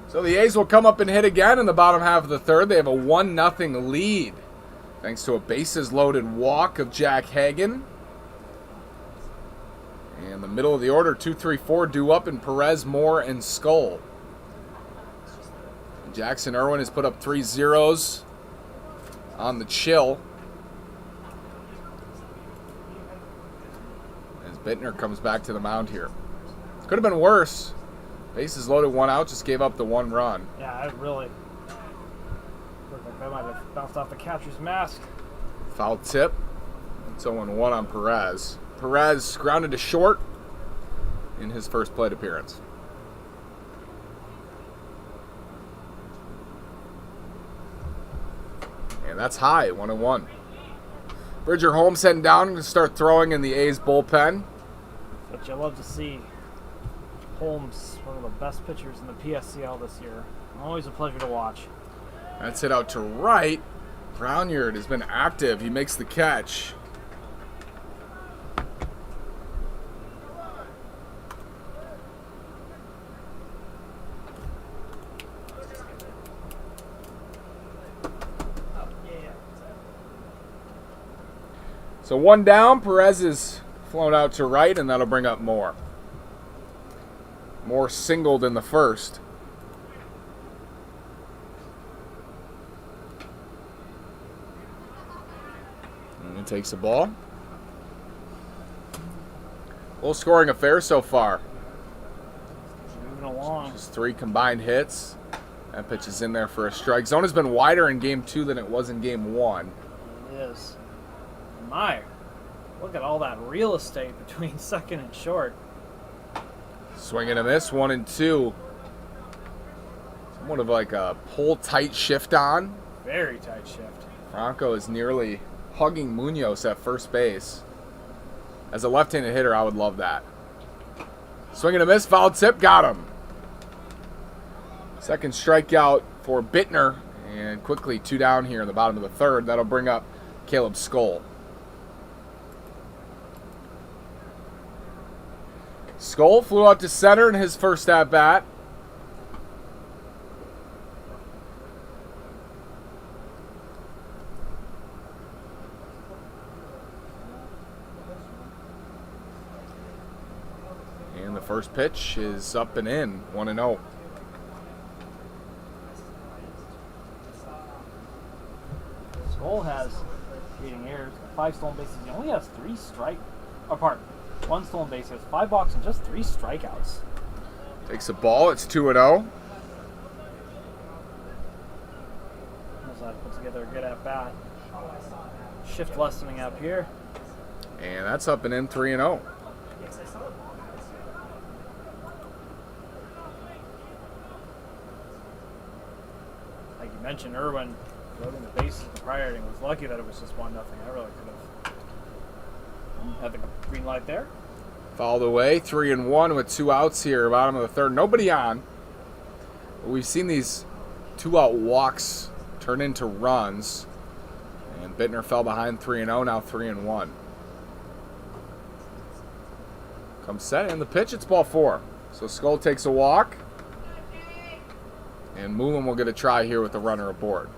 So the A's will come up and hit again in the bottom half of the third. They have a 1-0 lead thanks to a bases-loaded walk of Jack Hagan. And the middle of the order, 2, 3, 4 due up in Perez, Moore, and Skull. Jackson Irwin has put up 3 zeros on the chill. As Bittner comes back to the mound here. Could have been worse. Bases loaded, 1 out, just gave up the 1 run. Yeah, I really looked like that might have bounced off the catcher's mask. Foul tip. It's 0-1 on Perez. Perez grounded to short in his first plate appearance. And that's high, 1-1. Bridger Holmes heading down to start throwing in the A's bullpen. But you love to see. Holmes, one of the best pitchers in the PSCL this year. Always a pleasure to watch. That's hit out to right. Brownyard has been active. He makes the catch. So 1 down. Perez is flown out to right, and that'll bring up Moore. Moore singled in the first. And he takes the ball. Low scoring affair so far. Moving along. Just 3 combined hits. That pitch is in there for a strike. Zone has been wider in game 2 than it was in game 1. It is. My, look at all that real estate between second and short. Swing and a miss, 1-2. Somewhat of like a pull tight shift on. Very tight shift. Franco is nearly hugging Munoz at first base. As a left-handed hitter, I would love that. Swing and a miss, foul tip, got him. Second strikeout for Bittner, and quickly 2 down here in the bottom of the third. That'll bring up Caleb Skull. Skull flew out to center in his first at-bat. And the first pitch is up and in, 1-0. Skull has 8 errors, 5 stolen bases. He only has 3 1 stolen base, he has 5 walks and just 3 strikeouts. Takes a ball, it's 2-0. Knows how to put together a good at-bat. Shift lessening up here. And that's up and in, 3-0. Like you mentioned, Irwin loading the bases in the prior inning was lucky that it was just 1-0. I really could have had the green light there. Fouled away, 3-1 with 2 outs here, bottom of the third. Nobody on. But we've seen these 2-out walks turn into runs. And Bittner fell behind 3-0, now 3-1. Comes set, and the pitch, it's ball 4. So Skull takes a walk. And Moulin will get a try here with the runner aboard.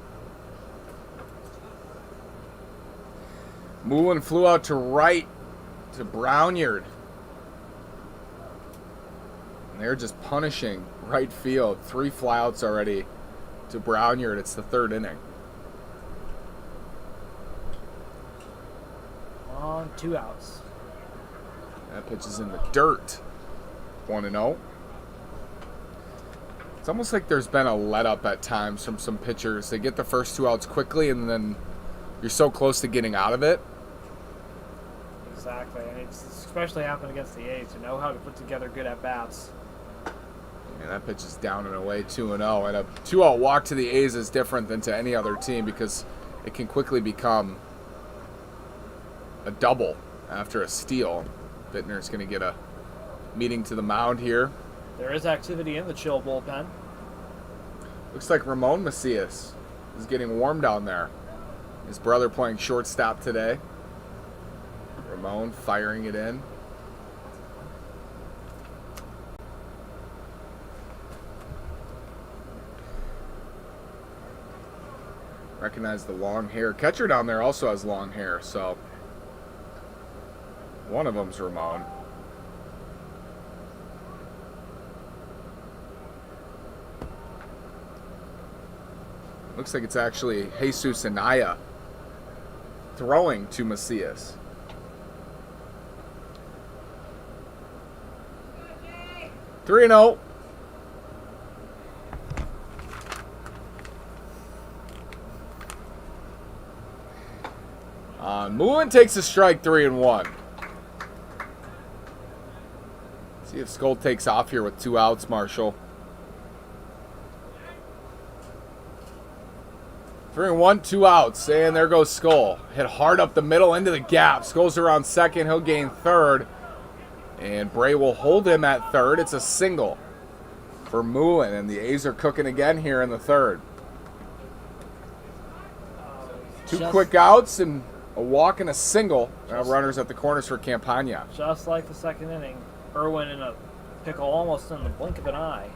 Moulin flew out to right to Brownyard. And they're just punishing right field. 3 flyouts already to Brownyard. It's the 3rd inning. On 2 outs. That pitch is in the dirt. 1-0. It's almost like there's been a let-up at times from some pitchers. They get the first 2 outs quickly, and then you're so close to getting out of it. Exactly, and it's especially happened against the A's, who know how to put together good at-bats. And that pitch is down and away, 2-0. And a 2-out walk to the A's is different than to any other team because it can quickly become a double after a steal. Bittner's going to get a meeting to the mound here. There is activity in the Chill bullpen. Looks like Ramon Macias is getting warm down there. His brother playing shortstop today. Ramon firing it in. Recognize the long hair. Catcher down there also has long hair, so one of them's Ramon. Looks like it's actually Jesus Anaya throwing to Macias. Three and 0. Moulin takes a strike, 3 and 1. See if Skull takes off here with 2 outs, Marshall. 3 and 1, 2 outs, and there goes Skull. Hit hard up the middle into the gap. Skull's around second. He'll gain third, and Bray will hold him at third. It's a single for Moulin, and the A's are cooking again here in the third. 2 quick outs and a walk and a single. Now runners at the corners for Campagna. Just like the second inning, Irwin in a pickle almost in the blink of an eye.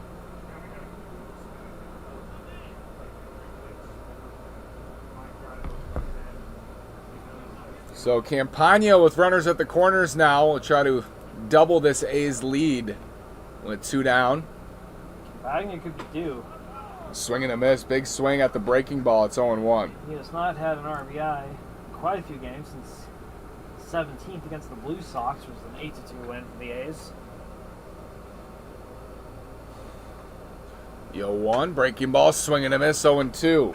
So Campagna with runners at the corners now will try to double this A's lead with 2 down. Campagna could be due. Swing and a miss. Big swing at the breaking ball. It's 0-1. He has not had an RBI quite a few games since 17th against the Blue Sox, which was an 8-2 win for the A's. 0-1. Breaking ball. Swing and a miss. 0-2.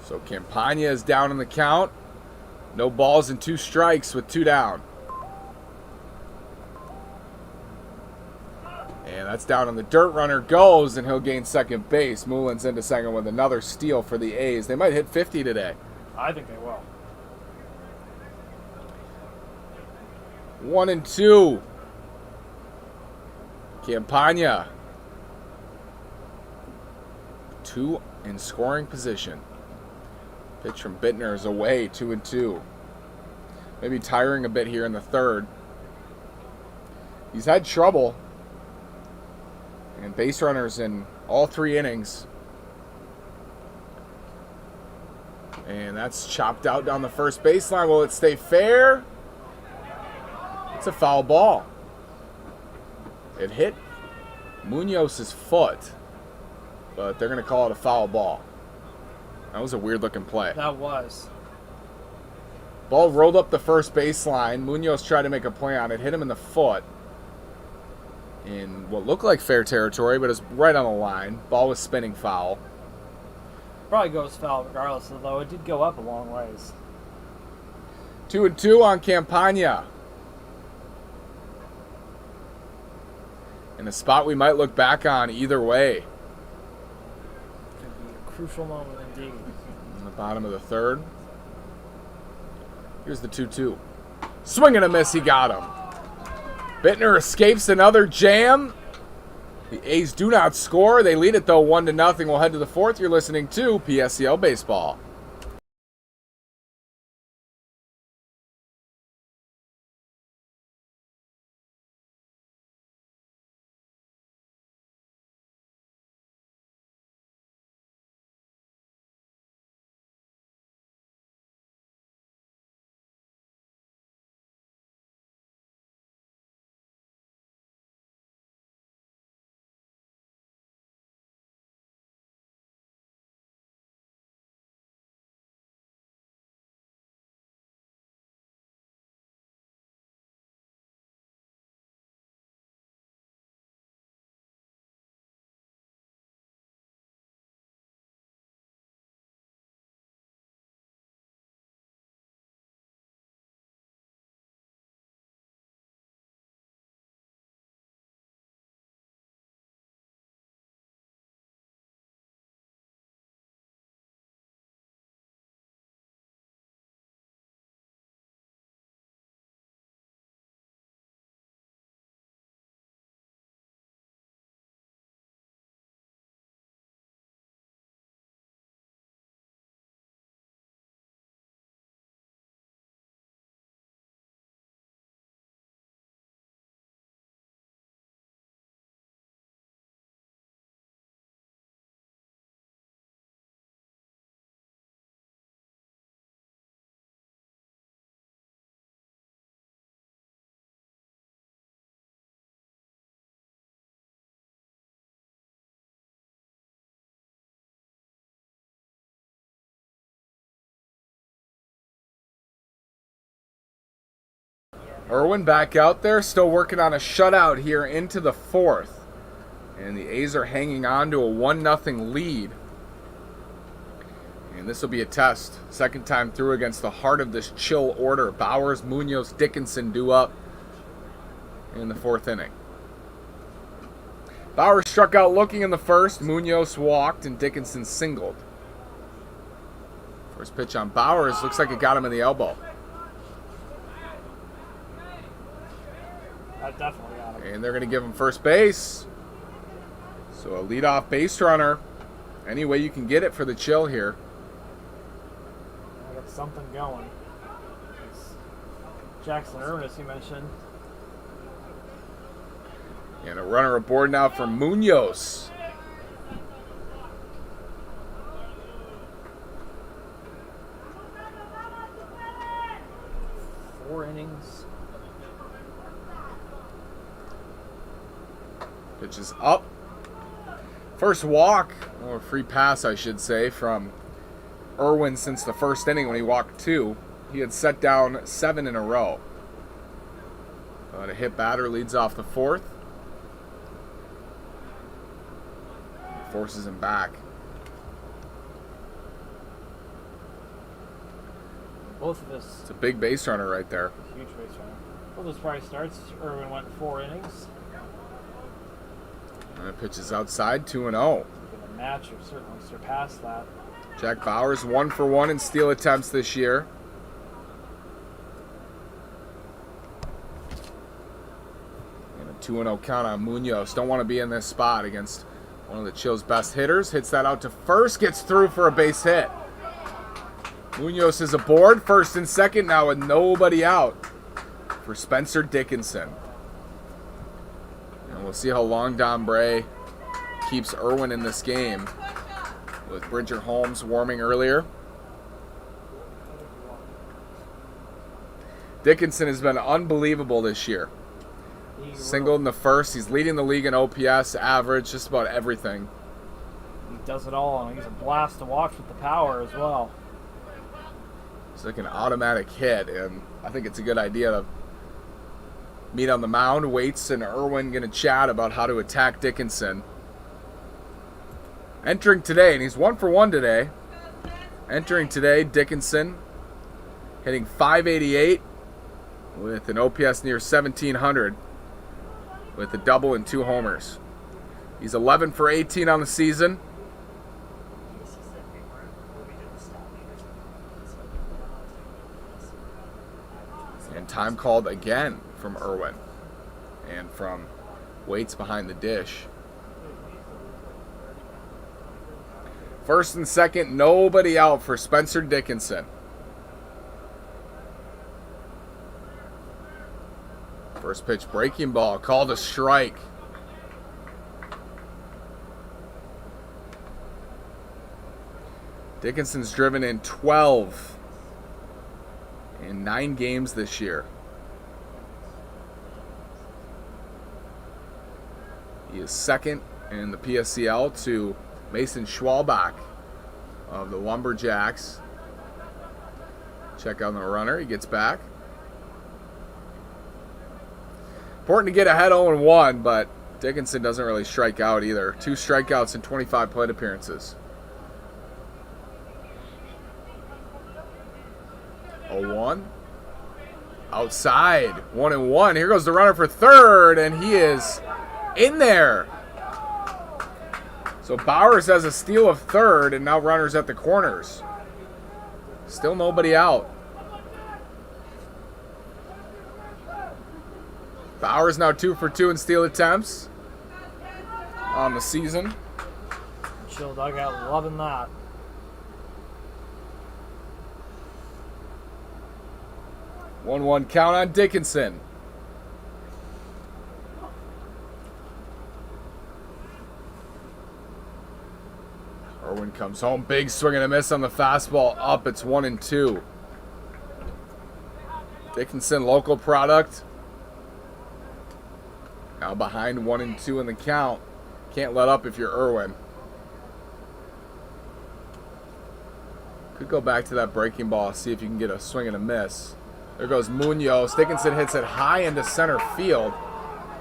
So Campagna is down in the count. No balls and 2 strikes with 2 down. And that's down on the dirt. Runner goes, and he'll gain second base. Moulin's into second with another steal for the A's. They might hit 50 today. I think they will. 1 and 2. Campagna. 2 in scoring position. Pitch from Bittner is away. 2 and 2. Maybe tiring a bit here in the third. He's had trouble. And base runners in all 3 innings. And that's chopped out down the first baseline. Will it stay fair? It's a foul ball. It hit Munoz's foot, but they're going to call it a foul ball. That was a weird-looking play. That was. Ball rolled up the first baseline. Munoz tried to make a play on it, hit him in the foot in what looked like fair territory, but it's right on the line. Ball was spinning foul. Probably goes foul regardless, although it did go up a long ways. 2 and 2 on Campagna. In a spot we might look back on either way. Could be a crucial moment indeed. In the bottom of the third. Here's the 2-2. Swing and a miss, he got him. Bittner escapes another jam. The A's do not score. They lead it, though, 1-0. We'll head to the fourth. You're listening to PSCL Baseball. Irwin back out there, still working on a shutout here into the fourth. And the A's are hanging on to a 1-0 lead. And this will be a test. Second time through against the heart of this chill order. Bowers, Munoz, Dickinson due up in the fourth inning. Bowers struck out looking in the first. Munoz walked and Dickinson singled. First pitch on Bowers. Looks like it got him in the elbow. That definitely got him. And they're going to give him first base. So a leadoff base runner. Any way you can get it for the chill here. I got something going. It's Jackson Irwin, as you mentioned. And a runner aboard now for Munoz. Four innings. Pitch is up. First walk, or free pass I should say, from Irwin since the first inning when he walked 2. He had set down 7 in a row. But a hit batter leads off the fourth. Forces him back. Both of this. It's a big base runner right there. Huge base runner. Both those prior starts, Irwin went 4 innings. And the pitch is outside, 2-0. The match or certainly surpassed that. Jack Bowers 1 for 1 in steal attempts this year. And a 2-0 count on Munoz. Don't want to be in this spot against one of the Chill's best hitters. Hits that out to first, gets through for a base hit. Munoz is aboard, first and second now with nobody out for Spencer Dickinson. And we'll see how long Don Bray keeps Irwin in this game, with Bridger Holmes warming earlier. Dickinson has been unbelievable this year. Singled in the first. He's leading the league in OPS, average, just about everything. He does it all, and he's a blast to watch with the power as well. It's like an automatic hit, and I think it's a good idea to meet on the mound. Waits and Irwin going to chat about how to attack Dickinson. Entering today, and he's 1 for 1 today. Entering today, Dickinson hitting .588 with an OPS near 1,700 with a double and 2 homers. He's 11 for 18 on the season. And time called again from Irwin and from Waits behind the dish. First and second, nobody out for Spencer Dickinson. First pitch, breaking ball, called a strike. Dickinson's driven in 12 in 9 games this year. He is second in the PSCL to Mason Schwalbach of the Lumberjacks. Check out the runner. He gets back. Important to get ahead 0-1, but Dickinson doesn't really strike out either. 2 strikeouts in 25 plate appearances. 0-1. Outside. 1-1. Here goes the runner for third, and he is in there. So Bowers has a steal of third, and now runners at the corners. Still nobody out. Bowers now 2 for 2 in steal attempts on the season. Chill dugout loving that. One count on Dickinson. Irwin comes home, big swing and a miss on the fastball. Up, it's 1-2. Dickinson, local product. Now behind 1-2 in the count. Can't let up if you're Irwin. Could go back to that breaking ball, see if you can get a swing and a miss. There goes Munoz. Dickinson hits it high into center field.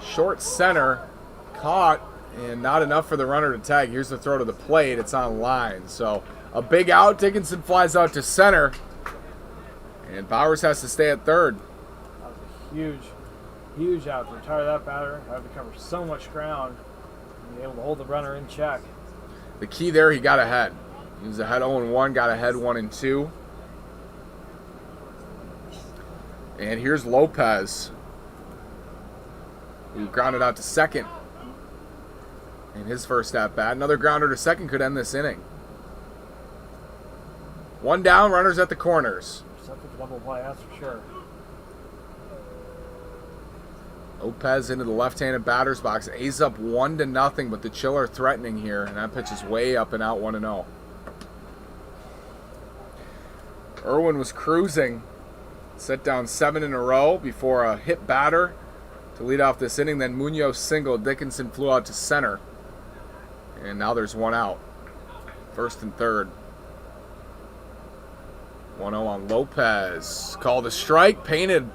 Short center, caught, and not enough for the runner to tag. Here's the throw to the plate. It's on line. So a big out. Dickinson flies out to center. And Bowers has to stay at third. That was a huge out to retire that batter. Had to cover so much ground and be able to hold the runner in check. The key there, he got ahead. He was ahead 0-1, got ahead 1-2. And here's Lopez, who grounded out to second in his first at bat. Another grounder to second could end this inning. One down, runners at the corners. Except for the double play, that's for sure. Lopez into the left-handed batter's box. A's up 1-0, but the Chiller threatening here, and that pitch is way up and out 1-0. Irwin was cruising. Set down 7 in a row before a hit batter to lead off this inning. Then Munoz singled. Dickinson flew out to center. And now there's one out. First and third. 1-0 on Lopez. Called a strike. Painted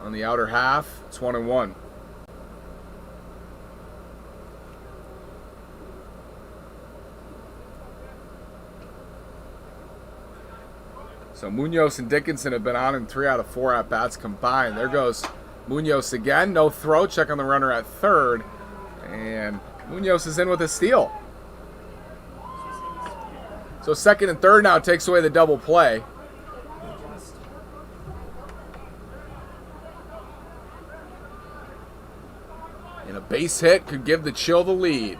on the outer half. It's 1-1. So Munoz and Dickinson have been on in 3 out of 4 at-bats combined. There goes Munoz again. No throw. Check on the runner at third. And Munoz is in with a steal. So second and third now takes away the double play. And a base hit could give the Chill the lead.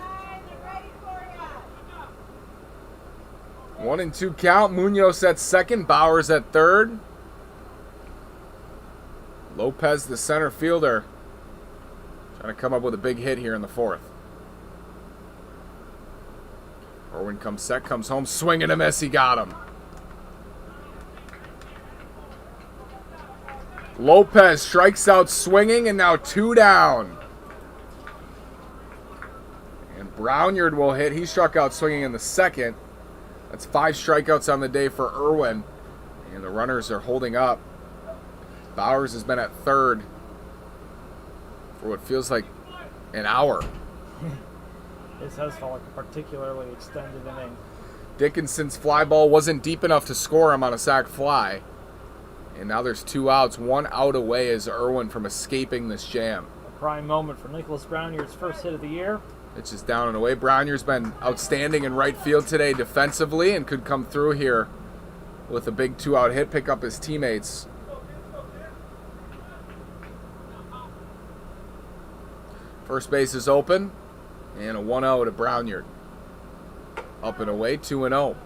1-2 count. Munoz at second. Bowers at third. Lopez, the center fielder, trying to come up with a big hit here in the fourth. Irwin comes set, comes home, swing and a miss. He got him. Lopez strikes out swinging, and now 2 down. And Brownyard will hit. He struck out swinging in the second. That's 5 strikeouts on the day for Irwin. And the runners are holding up. Bowers has been at third for what feels like an hour. This has felt like a particularly extended inning. Dickinson's fly ball wasn't deep enough to score him on a sac fly. And now there's 2 outs. 1 out away is Irwin from escaping this jam. A prime moment for Nicholas Brownyard's first hit of the year. It's just down and away. Brownyard's been outstanding in right field today defensively and could come through here with a big 2-out hit, pick up his teammates. First base is open, and a 1-0 to Brownyard. Up and away, 2-0.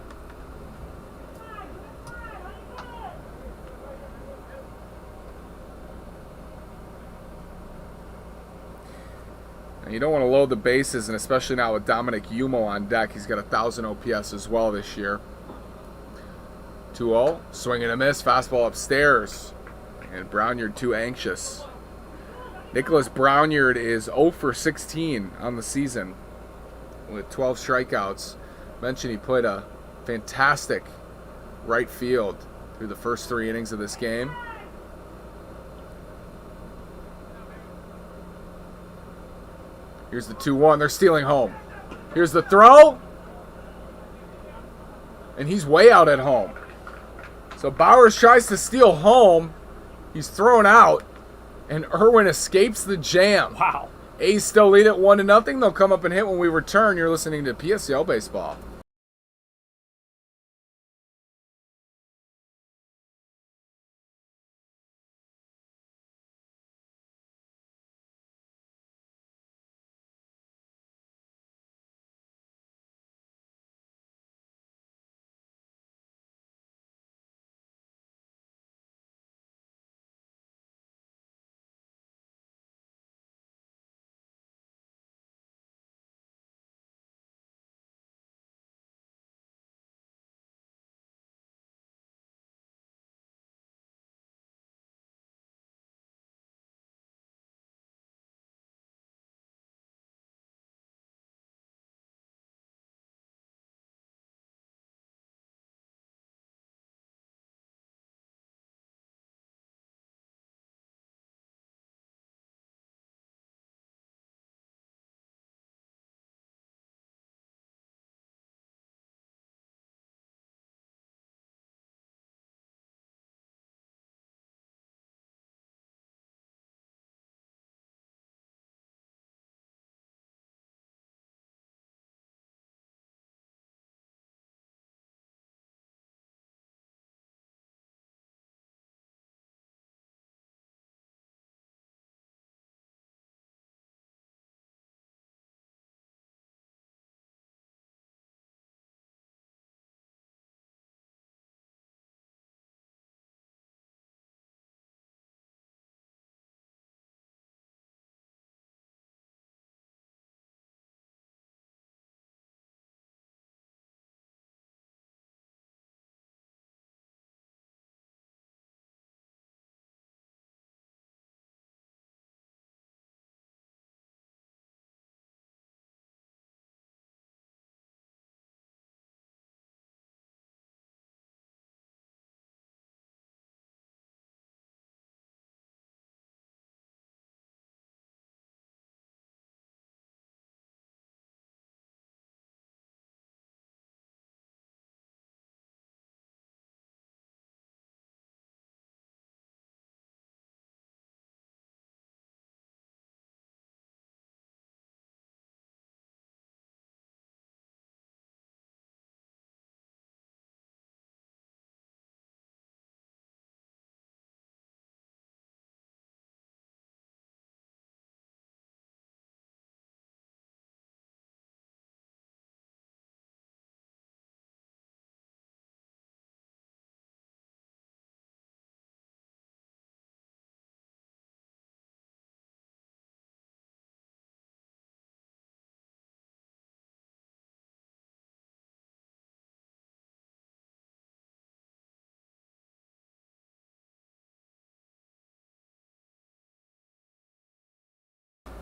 Now you don't want to load the bases, and especially now with Dominic Yumo on deck. He's got 1,000 OPS as well this year. 2-0, swing and a miss, fastball upstairs. And Brownyard too anxious. Nicholas Brownyard is 0 for 16 on the season with 12 strikeouts. Mentioned he played a fantastic right field through the first 3 innings of this game. Here's the 2-1. They're stealing home. Here's the throw. And he's way out at home. So Bowers tries to steal home. He's thrown out. And Irwin escapes the jam. Wow. A's still lead at 1-0. They'll come up and hit when we return. You're listening to PSL Baseball.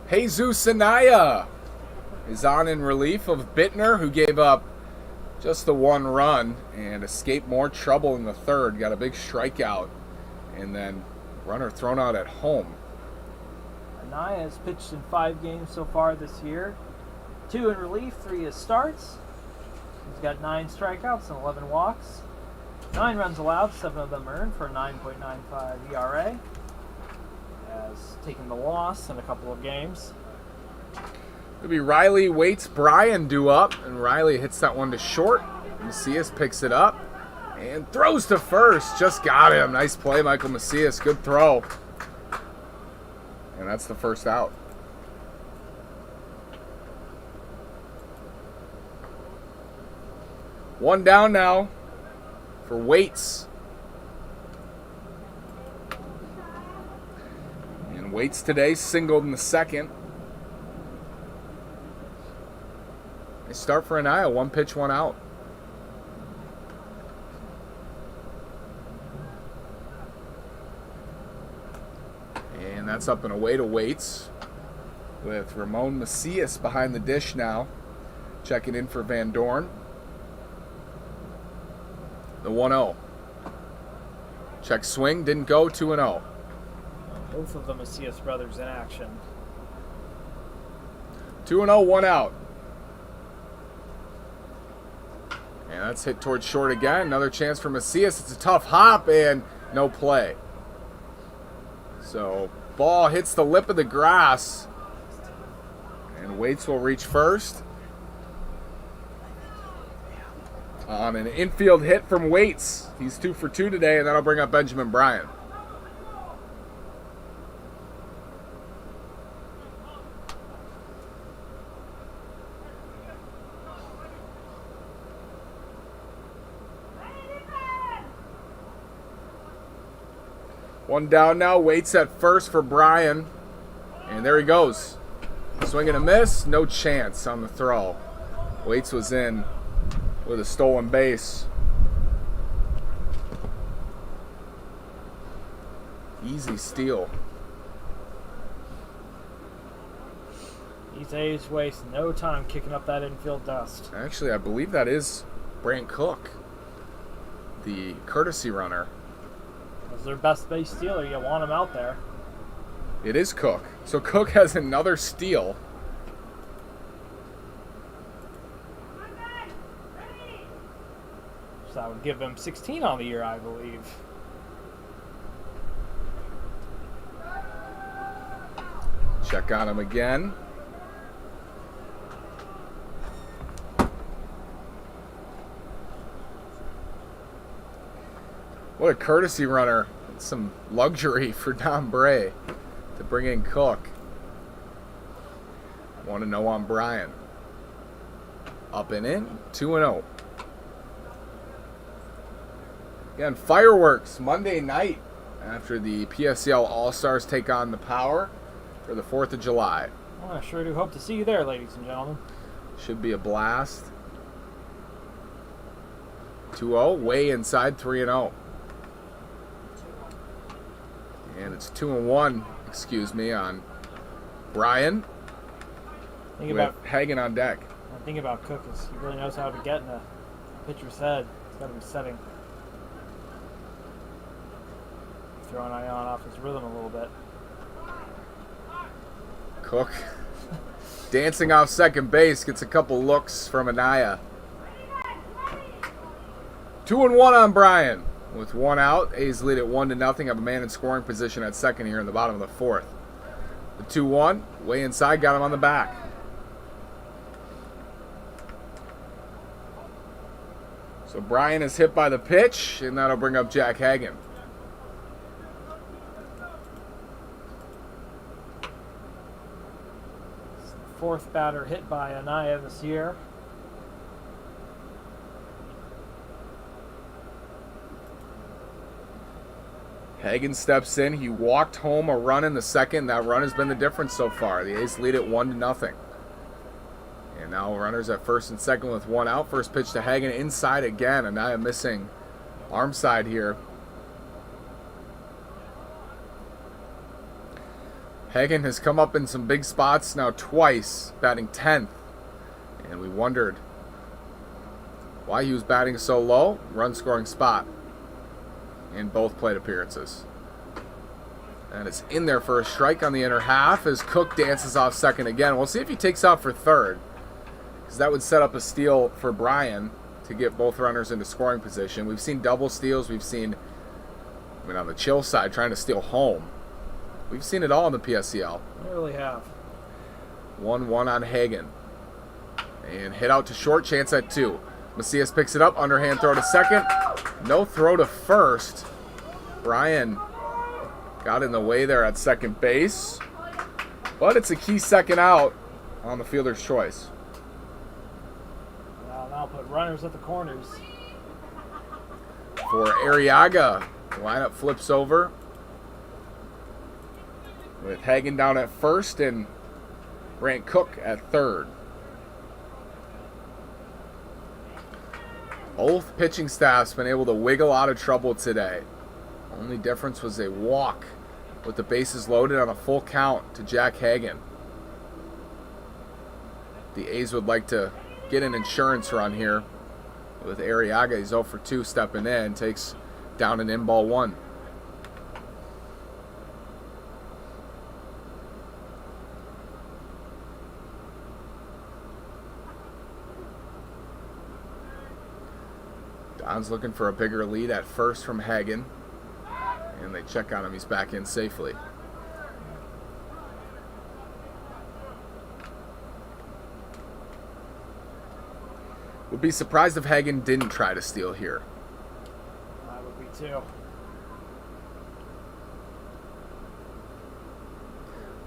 Jesus Anaya is on in relief of Bittner, who gave up just the one run and escaped more trouble in the third. Got a big strikeout and then runner thrown out at home. Anaya has pitched in 5 games so far this year. 2 in relief, 3 as starts. He's got 9 strikeouts and 11 walks. 9 runs allowed, 7 of them earned for a 9.95 ERA. Has taken the loss in a couple of games. It'll be Riley waits Brian due up, and Riley hits that one to short. Macias picks it up and throws to first. Just got him. Nice play, Michael Macias. Good throw. And that's the first out. One down now for Waits. And Waits today singled in the second. They start for Anaya, 1 pitch, 1 out. And that's up and away to Waits with Ramon Macias behind the dish now. Checking in for Van Dorn. The 1-0. Check swing, didn't go, 2-0. Both of the Macias brothers in action. 2-0, 1 out. And that's hit towards short again. Another chance for Macias. It's a tough hop and no play. So ball hits the lip of the grass. And Waits will reach first. On an infield hit from Waits. He's 2 for 2 today, and that'll bring up Benjamin Bryan. One down now. Waits at first for Bryan. And there he goes. Swing and a miss. No chance on the throw. Waits was in with a stolen base. Easy steal. These A's waste no time kicking up that infield dust. Actually, I believe that is Brant Cook, the courtesy runner. As their best base stealer, you want him out there. It is Cook. So Cook has another steal. So that would give him 16 on the year, I believe. Check on him again. What a courtesy runner. It's some luxury for Don Bray to bring in Cook. Want to know on Bryan. Up and in, 2-0. Again, fireworks Monday night after the PSCL All-Stars take on the Power for the 4th of July. Well, I sure do hope to see you there, ladies and gentlemen. Should be a blast. 2-0, way inside 3-0. And it's 2-1, excuse me, on Bryan with Hagen on deck. The thing about Cook is he really knows how to get in a pitcher's head. He's got to be setting. Throwing Ion off his rhythm a little bit. Cook dancing off second base, gets a couple looks from Anaya. 2-1 on Bryan. With 1 out, A's lead at 1-0. Have a man in scoring position at second here in the bottom of the 4th. The 2-1, way inside, got him on the back. So Bryan is hit by the pitch, and that'll bring up Jack Hagen. Fourth batter hit by Anaya this year. Hagen steps in. He walked home a run in the second. That run has been the difference so far. The A's lead at 1-0. And now runners at first and second with 1 out. First pitch to Hagen inside again. Anaya missing arm side here. Hagen has come up in some big spots now twice, batting 10th. And we wondered why he was batting so low. Run scoring spot in both plate appearances. And it's in there for a strike on the inner half as Cook dances off second again. We'll see if he takes off for third, because that would set up a steal for Brian to get both runners into scoring position. We've seen double steals. We've seen, on the chill side, trying to steal home. We've seen it all in the PSCL. I really have. 1-1 on Hagen. And hit out to short, chance at 2. Macias picks it up, underhand throw to second. No throw to first. Brian got in the way there at second base. But it's a key second out on the fielder's choice. Now put runners at the corners. For Arriaga, the lineup flips over with Hagen down at first and Brant Cook at third. Both pitching staffs been able to wiggle out of trouble today. Only difference was a walk with the bases loaded on a full count to Jack Hagen. The A's would like to get an insurance run here with Arriaga. He's 0 for 2 stepping in, takes down an in-ball 1. Don's looking for a bigger lead at first from Hagen. And they check on him. He's back in safely. Would be surprised if Hagen didn't try to steal here. I would be too.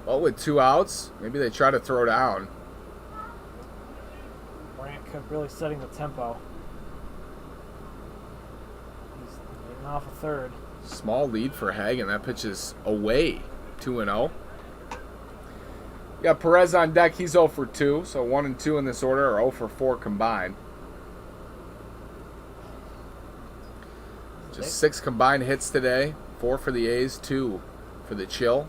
Well, with 2 outs, maybe they try to throw down. Brant Cook really setting the tempo. He's getting off a third. Small lead for Hagen. That pitch is away. 2-0. Got Perez on deck. He's 0 for 2. So 1 and 2 in this order are 0 for 4 combined. Just 6 combined hits today. 4 for the A's, 2 for the Chill.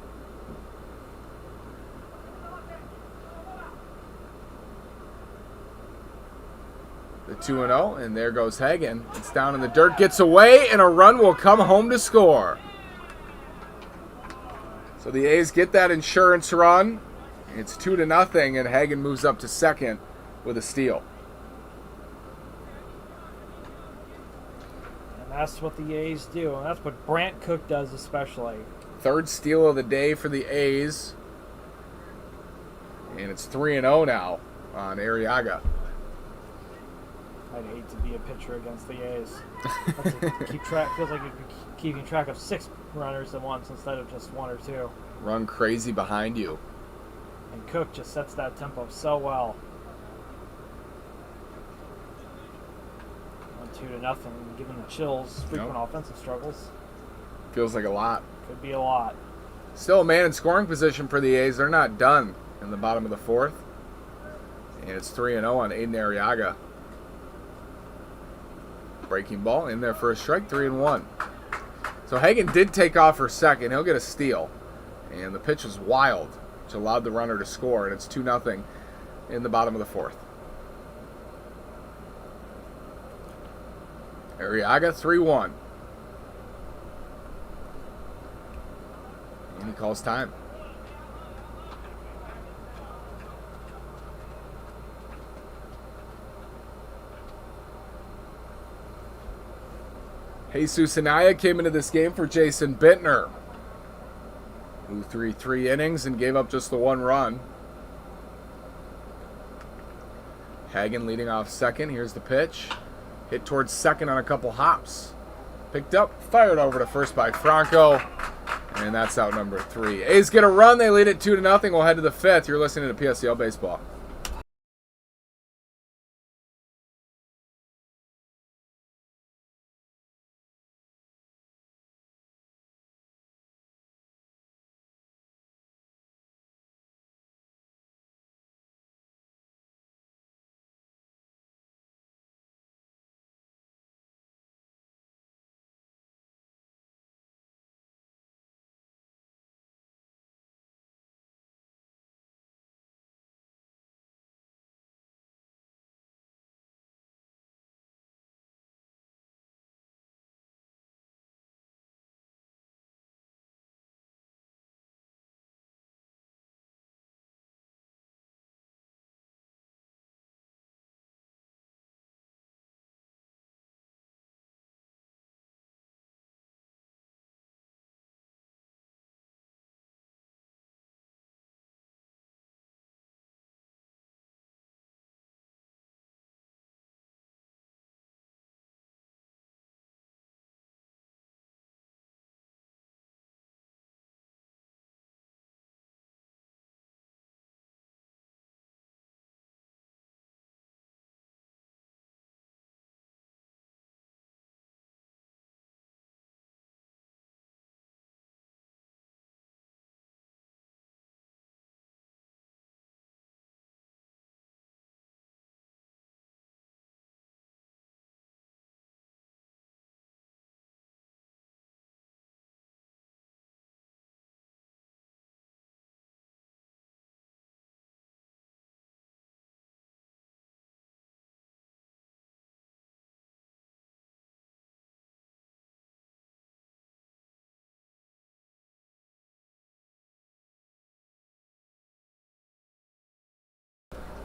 The 2-0, and there goes Hagen. It's down in the dirt, gets away, and a run will come home to score. So the A's get that insurance run. It's 2-0, and Hagen moves up to second with a steal. And that's what the A's do, and that's what Brant Cook does especially. Third steal of the day for the A's. And it's 3-0 now on Arriaga. I'd hate to be a pitcher against the A's. Keep track. Feels like you're keeping track of 6 runners at once instead of just 1 or 2. Run crazy behind you. And Cook just sets that tempo so well. 2-0, given the Chills' frequent offensive struggles. Feels like a lot. Could be a lot. Still a man in scoring position for the A's. They're not done in the bottom of the 4th. And it's 3-0 on Aiden Arriaga. Breaking ball in there for a strike, 3-1. So Hagen did take off for second. He'll get a steal. And the pitch was wild, which allowed the runner to score. And it's 2-0 in the bottom of the 4th. Arriaga, 3-1. And he calls time. Jesus Anaya came into this game for Jason Bittner, who threw 3 innings and gave up just the 1 run. Hagen leading off second. Here's the pitch. Hit towards second on a couple hops. Picked up, fired over to first by Franco. And that's out number 3. A's get a run. They lead it 2-0. We'll head to the 5th. You're listening to PSCL Baseball.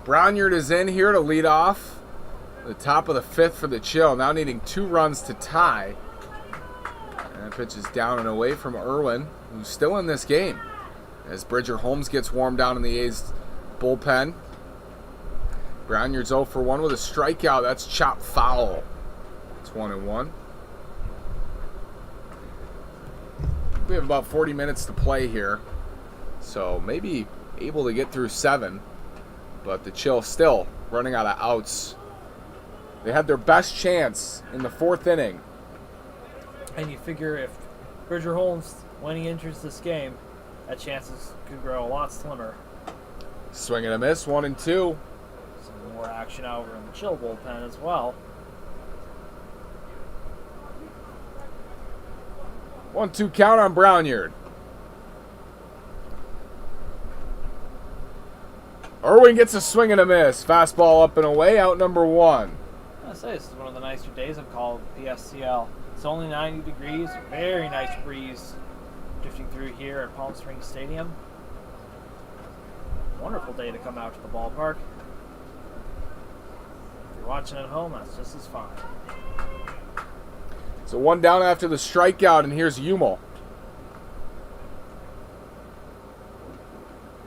Brownyard is in here to lead off the top of the 5th for the Chill, now needing 2 runs to tie. And that pitch is down and away from Irwin, who's still in this game, as Bridger Holmes gets warmed down in the A's bullpen. Brownyard's 0 for 1 with a strikeout. That's chopped foul. It's 1-1. We have about 40 minutes to play here, so maybe able to get through 7, but the Chill still running out of outs. They had their best chance in the 4th inning. And you figure if Bridger Holmes, when he enters this game, that chances could grow a lot slimmer. Swing and a miss, 1-2. Some more action over in the Chill bullpen as well. 1-2 count on Brownyard. Irwin gets a swing and a miss. Fastball up and away, out number 1. I say this is one of the nicer days I've called PSCL. It's only 90 degrees, very nice breeze drifting through here at Palm Springs Stadium. Wonderful day to come out to the ballpark. If you're watching at home, that's just as fine. So 1 down after the strikeout, and here's Umel.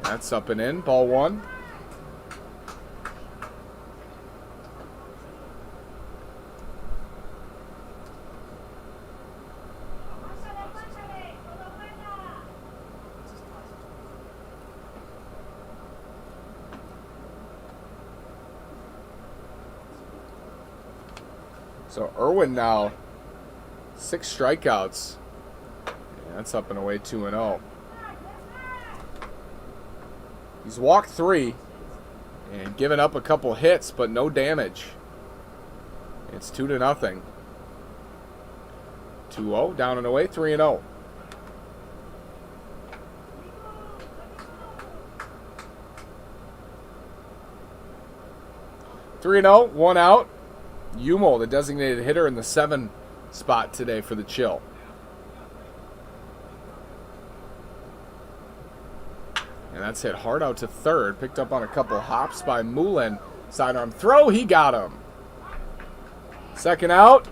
That's up and in, ball 1. So Irwin now 6 strikeouts. Yeah, that's up and away, 2-0. He's walked 3 and given up a couple hits, but no damage. It's 2-0. 2-0, down and away, 3-0. Three 0, 1 out. Umel, the designated hitter in the 7 spot today for the Chill. And that's hit hard out to 3rd. Picked up on a couple hops by Moulin. Sidearm throw, he got him. 2nd out.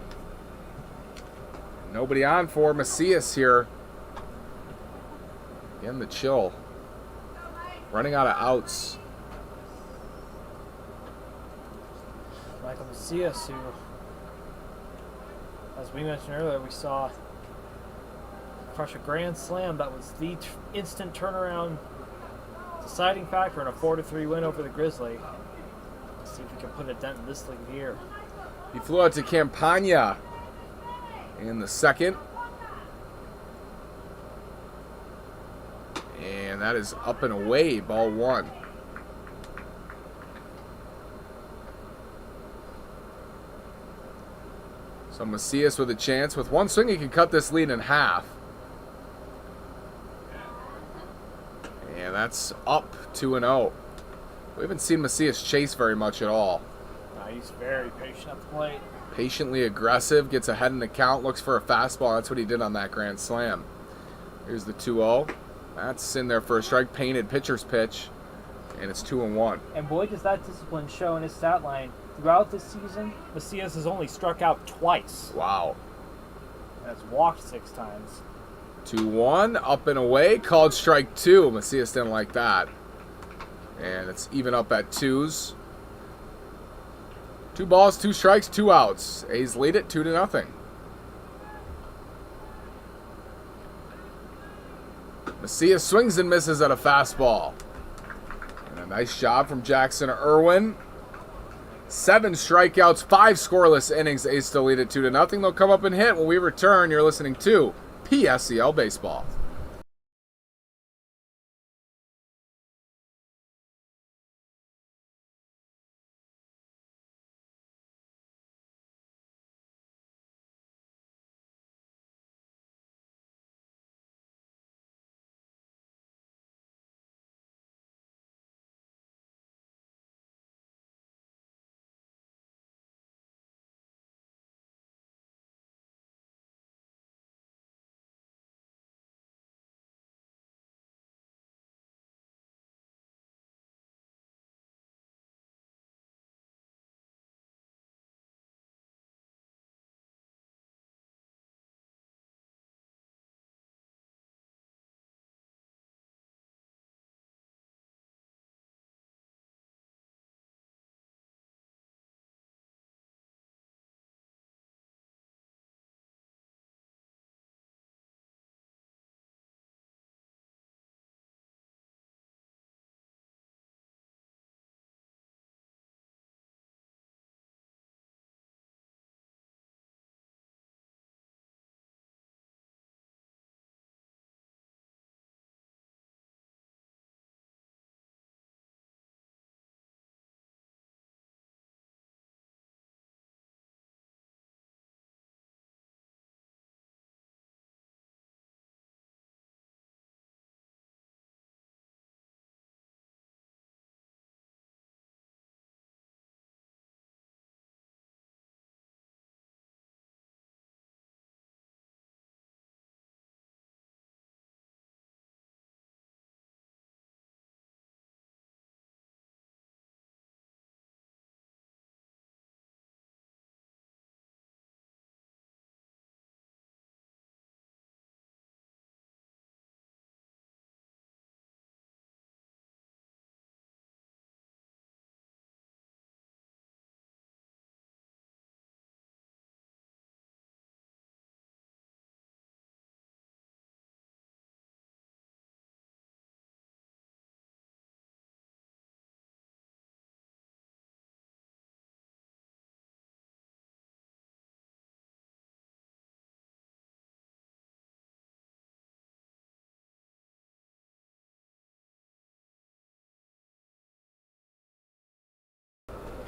Nobody on for Macias here. Again, the Chill running out of outs. Michael Macias, who, as we mentioned earlier, we saw crush a grand slam that was the instant turnaround deciding factor in a 4-3 win over the Grizzly. Let's see if we can put a dent in this league here. He flew out to Campagna in the 2nd. And that is up and away, ball 1. So Macias with a chance. With 1 swing, he can cut this lead in half. And that's up 2-0. We haven't seen Macias chase very much at all. He's very patient at the plate. Patiently aggressive, gets ahead in the count, looks for a fastball. That's what he did on that grand slam. Here's the 2-0. That's in there for a strike, painted pitcher's pitch, and it's 2-1. And boy, does that discipline show in his stat line. Throughout this season, Macias has only struck out twice. Wow. And has walked 6 times. 2-1, up and away, called strike 2. Macias didn't like that. And it's even up at 2s. 2 balls, 2 strikes, 2 outs. A's lead it 2-0. Macias swings and misses at a fastball. And a nice job from Jackson Irwin. 7 strikeouts, 5 scoreless innings. A's still lead it 2-0. They'll come up and hit when we return. You're listening to PSCL Baseball.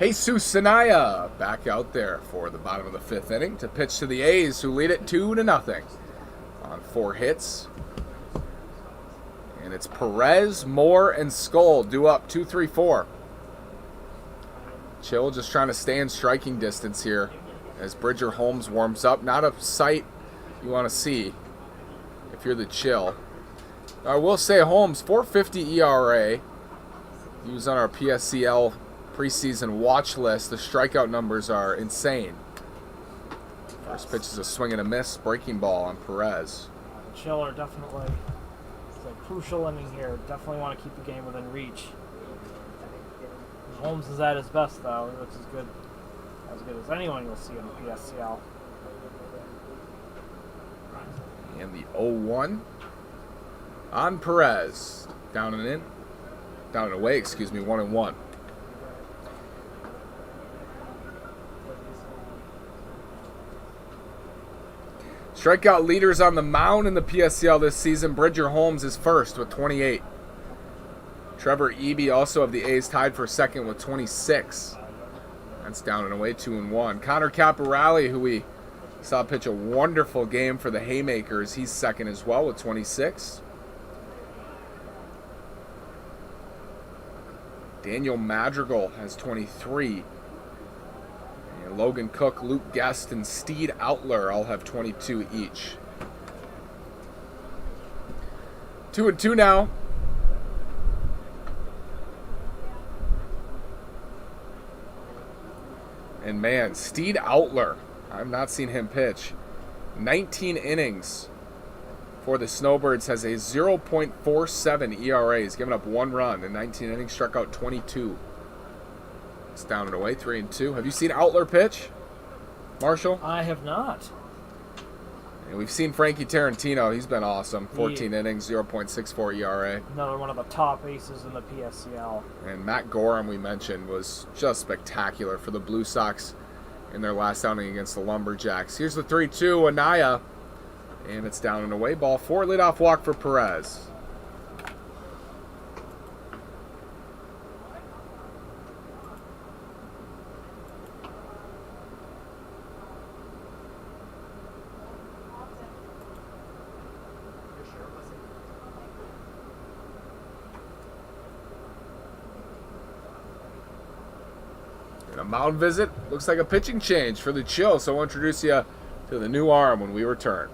Jesus Sanaya back out there for the bottom of the 5th inning to pitch to the A's, who lead it 2-0 on 4 hits. And it's Perez, Moore, and Skull due up 2-3-4. Chill just trying to stay in striking distance here as Bridger Holmes warms up. Not a sight you want to see if you're the Chill. I will say Holmes, 4.50 ERA. He was on our PSCL preseason watch list. The strikeout numbers are insane. First pitch is a swing and a miss, breaking ball on Perez. Chill are definitely, it's a crucial inning here. Definitely want to keep the game within reach. Holmes is at his best though, which is good, as good as anyone you'll see in the PSCL. And the 0-1 on Perez. Down and away, 1-1. Strikeout leaders on the mound in the PSCL this season. Bridger Holmes is first with 28. Trevor Eby, also of the A's, tied for second with 26. That's down and away, 2-1. Connor Caporale, who we saw pitch a wonderful game for the Haymakers, he's second as well with 26. Daniel Madrigal has 23. And Logan Cook, Luke Guest, and Steed Outler all have 22 each. 2-2 now. And man, Steed Outler, I've not seen him pitch. 19 innings for the Snowbirds, has a 0.47 ERA. He's given up 1 run in 19 innings, struck out 22. It's down and away, 3-2. Have you seen Outler pitch, Marshall? I have not. And we've seen Frankie Tarantino. He's been awesome. 14 innings, 0.64 ERA. Another one of the top aces in the PSCL. And Matt Gorham, we mentioned, was just spectacular for the Blue Sox in their last outing against the Lumberjacks. Here's the 3-2, Anaya. And it's down and away. Ball 4, leadoff walk for Perez. And a mound visit. Looks like a pitching change for the Chill. So I'll introduce you to the new arm when we return.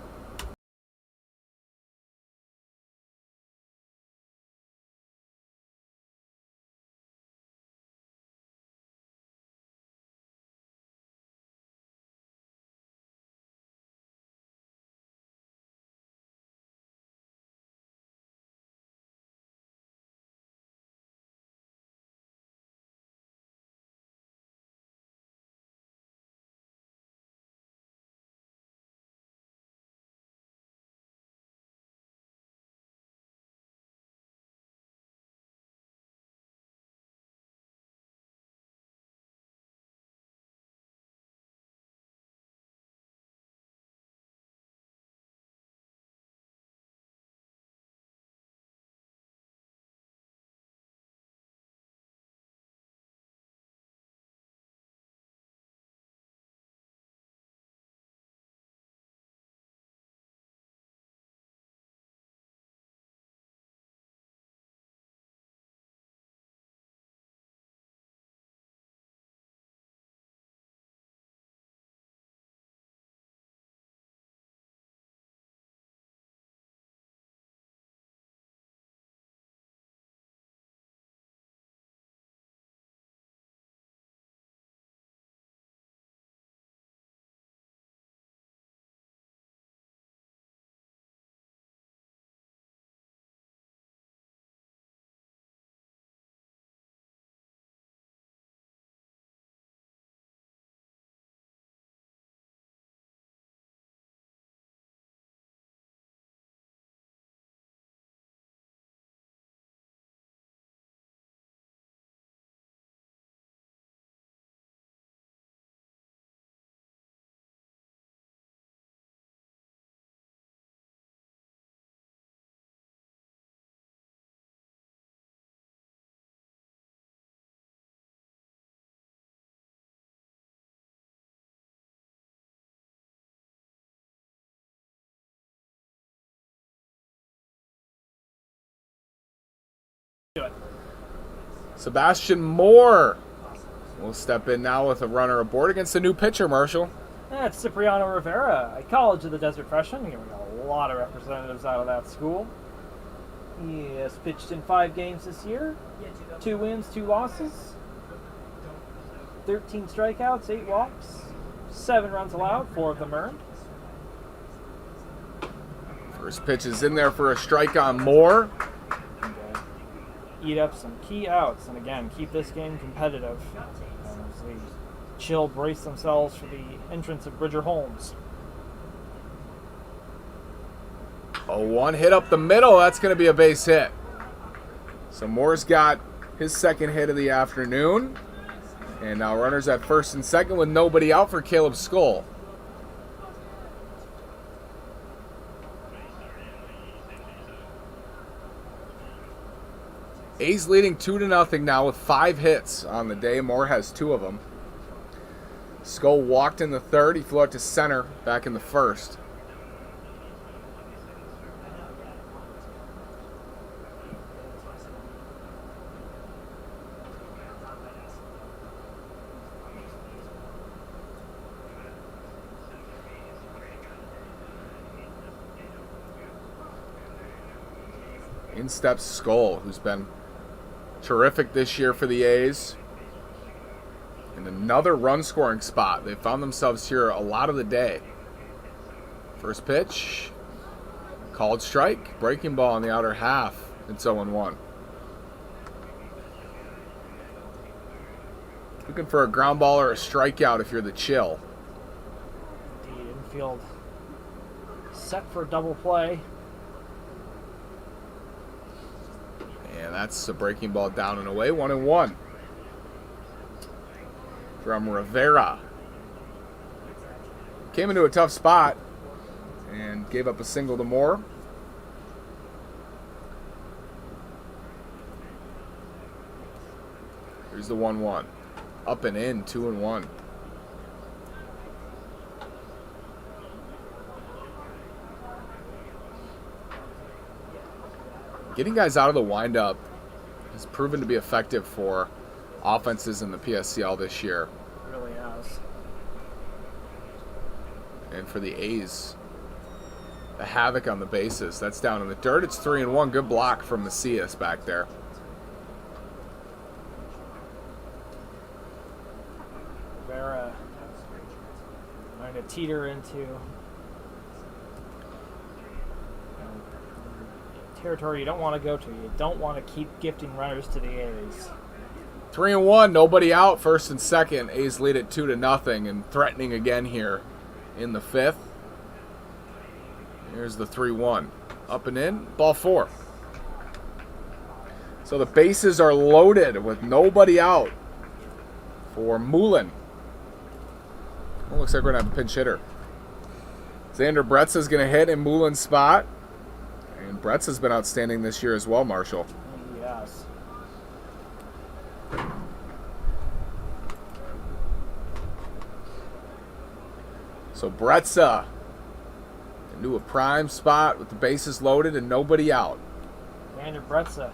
Do it. Sebastian Moore will step in now with a runner aboard against the new pitcher, Marshall. That's Cipriano Rivera, a College of the Desert freshman. We got a lot of representatives out of that school. He has pitched in 5 games this year. 2 wins, 2 losses. 13 strikeouts, 8 walks. 7 runs allowed, 4 of them earned. First pitch is in there for a strike on Moore. Eat up some key outs, and again, keep this game competitive. As the Chill brace themselves for the entrance of Bridger Holmes. 0-1 hit up the middle. That's going to be a base hit. So Moore's got his second hit of the afternoon. And now runners at first and second with nobody out for Caleb Skull. A's leading 2-0 now with 5 hits on the day. Moore has 2 of them. Skull walked in the third. He flew out to center back in the first. In steps Skull, who's been terrific this year for the A's. And another run scoring spot. They found themselves here a lot of the day. First pitch, called strike, breaking ball on the outer half. It's 0-1. Looking for a ground ball or a strikeout if you're the Chill. The infield set for a double play. And that's a breaking ball down and away. 1-1. From Rivera. Came into a tough spot and gave up a single to Moore. Here's the 1-1. Up and in, 2-1. Getting guys out of the windup has proven to be effective for offenses in the PSCL this year. It really has. And for the A's, the havoc on the bases. That's down in the dirt. It's 3-1. Good block from Macias back there. Rivera trying to teeter into territory you don't want to go to. You don't want to keep gifting runners to the A's. 3-1, nobody out, first and second. A's lead it 2-0 and threatening again here in the 5th. Here's the 3-1. Up and in, ball 4. So the bases are loaded with nobody out for Moulin. Well, looks like we're going to have a pinch hitter. Xander Bretza's going to hit in Moulin's spot. And Bretza's been outstanding this year as well, Marshall. Yes. So Bretza into a prime spot with the bases loaded and nobody out. Xander Bretza.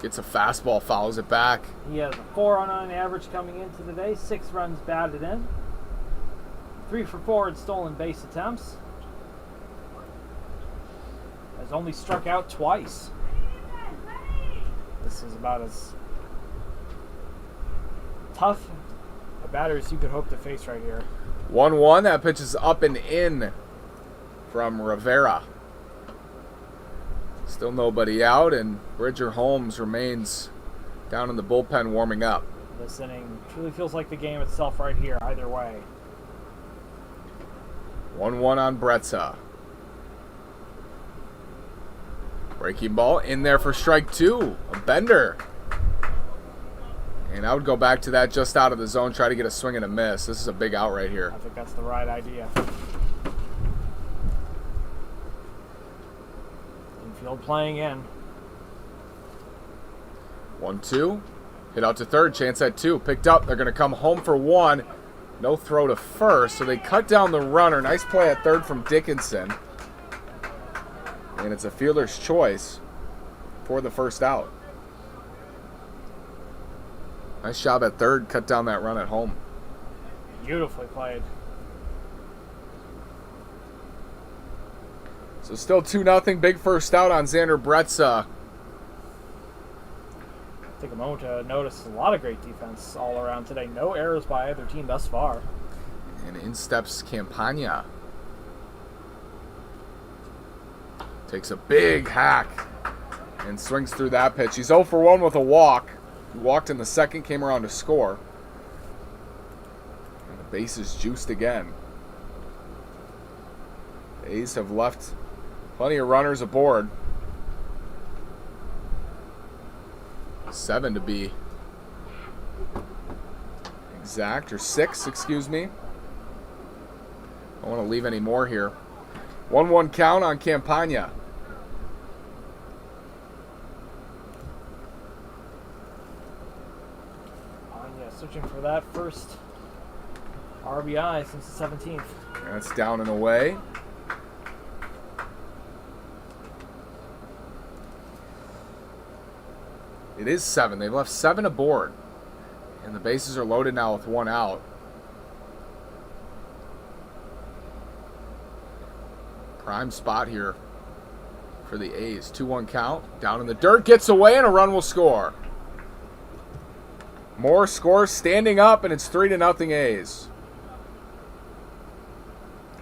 Gets a fastball, follows it back. He has a 4.09 average coming into the day, 6 runs batted in, 3 for 4 in stolen base attempts. Has only struck out twice. This is about as tough a batter as you could hope to face right here. 1-1, that pitch is up and in from Rivera. Still nobody out, and Bridger Holmes remains down in the bullpen warming up. This inning truly feels like the game itself right here, either way. 1-1 on Bretza. Breaking ball in there for strike 2. A bender. And I would go back to that just out of the zone, try to get a swing and a miss. This is a big out right here. I think that's the right idea. Infield playing in. 1-2. Hit out to third. Chance at 2. Picked up. They're going to come home for 1. No throw to first. So they cut down the runner. Nice play at third from Dickinson. And it's a fielder's choice for the first out. Nice job at third, cut down that run at home. Beautifully played. So still 2-0. Big first out on Xander Bretza. Take a moment to notice a lot of great defense all around today. No errors by either team thus far. And in steps Campagna. Takes a big hack and swings through that pitch. He's 0 for 1 with a walk. He walked in the second, came around to score. And the base is juiced again. The A's have left plenty of runners aboard. 7 to be exact, or 6, excuse me. Don't want to leave any more here. 1-1 count on Campagna. Searching for that first RBI since the 17th. That's down and away. It is 7. They've left 7 aboard. And the bases are loaded now with 1 out. Prime spot here for the A's. 2-1 count. Down in the dirt. Gets away and a run will score. Moore scores standing up, and it's 3-0 A's.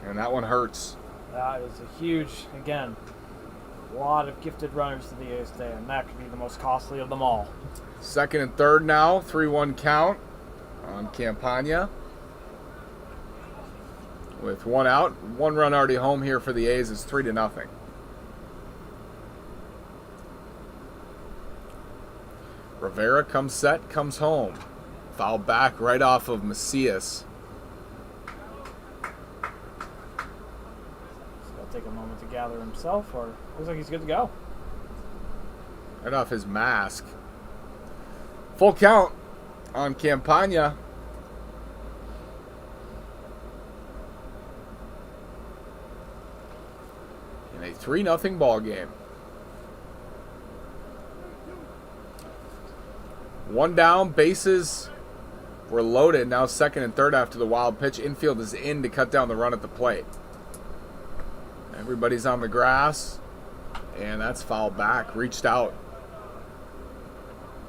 And that one hurts. That is a huge, again, a lot of gifted runners to the A's today, and that could be the most costly of them all. Second and third now. 3-1 count on Campagna. With 1 out. 1 run already home here for the A's. It's 3-0. Rivera comes set, comes home. Foul back right off of Macias. He'll take a moment to gather himself, or looks like he's good to go. Right off his mask. Full count on Campagna. In a 3-0 ball game. 1 down, bases were loaded. Now second and third after the wild pitch. Infield is in to cut down the run at the plate. Everybody's on the grass. And that's fouled back. Reached out.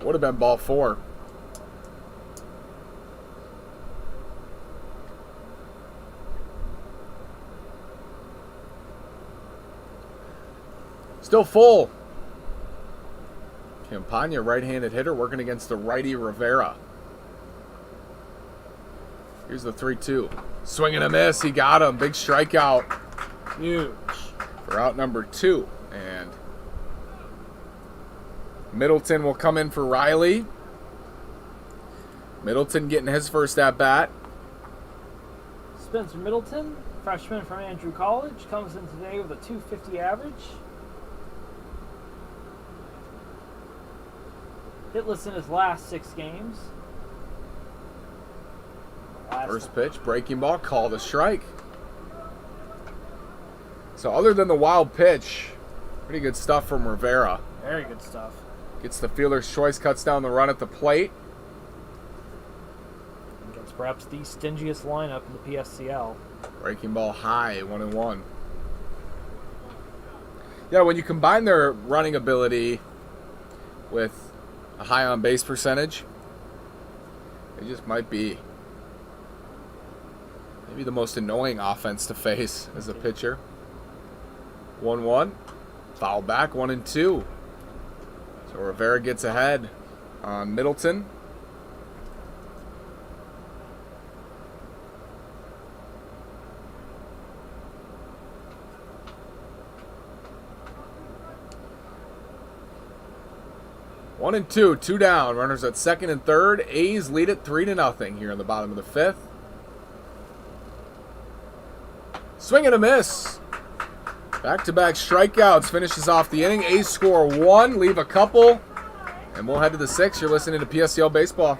Would have been ball 4. Still full. Campagna, right-handed hitter, working against the righty Rivera. Here's the 3-2. Swing and a miss. He got him. Big strikeout. Huge. For out number 2. And Middleton will come in for Riley. Middleton getting his first at-bat. Spencer Middleton, freshman from Andrew College, comes in today with a .250 average. Hitless in his last 6 games. First pitch, breaking ball, called a strike. So other than the wild pitch, pretty good stuff from Rivera. Very good stuff. Gets the fielder's choice, cuts down the run at the plate. Against perhaps the stingiest lineup in the PSCL. Breaking ball high, 1-1. Yeah, when you combine their running ability with a high on base percentage, it just might be maybe the most annoying offense to face as a pitcher. 1-1. Foul back, 1-2. So Rivera gets ahead on Middleton. One and two down. Runners at second and third. A's lead it 3-0 here in the bottom of the 5th. Swing and a miss. Back-to-back strikeouts finishes off the inning. A's score 1, leave a couple, and we'll head to the 6th. You're listening to PSCL Baseball.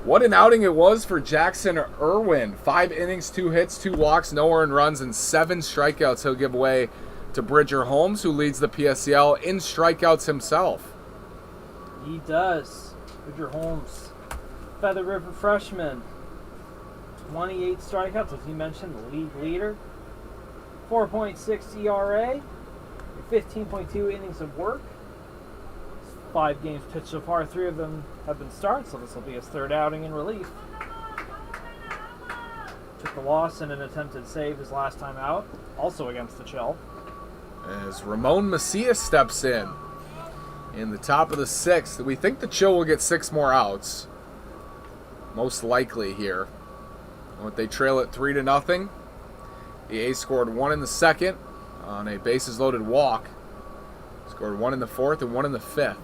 What an outing it was for Jackson Irwin. 5 innings, 2 hits, 2 walks, no earned runs, and 7 strikeouts. He'll give away to Bridger Holmes, who leads the PSCL in strikeouts himself. He does. Bridger Holmes, Feather River freshman. 28 strikeouts, as you mentioned, the league leader. 4.6 ERA. 15.2 innings of work. 5 games pitched so far. 3 of them have been starts, so this will be his 3rd outing in relief. Took the loss in an attempted save his last time out, also against the Chill. As Ramon Macias steps in the top of the 6th. We think the Chill will get 6 more outs. Most likely here. But they trail it 3-0. The A's scored 1 in the 2nd on a bases-loaded walk. Scored 1 in the 4th and 1 in the 5th.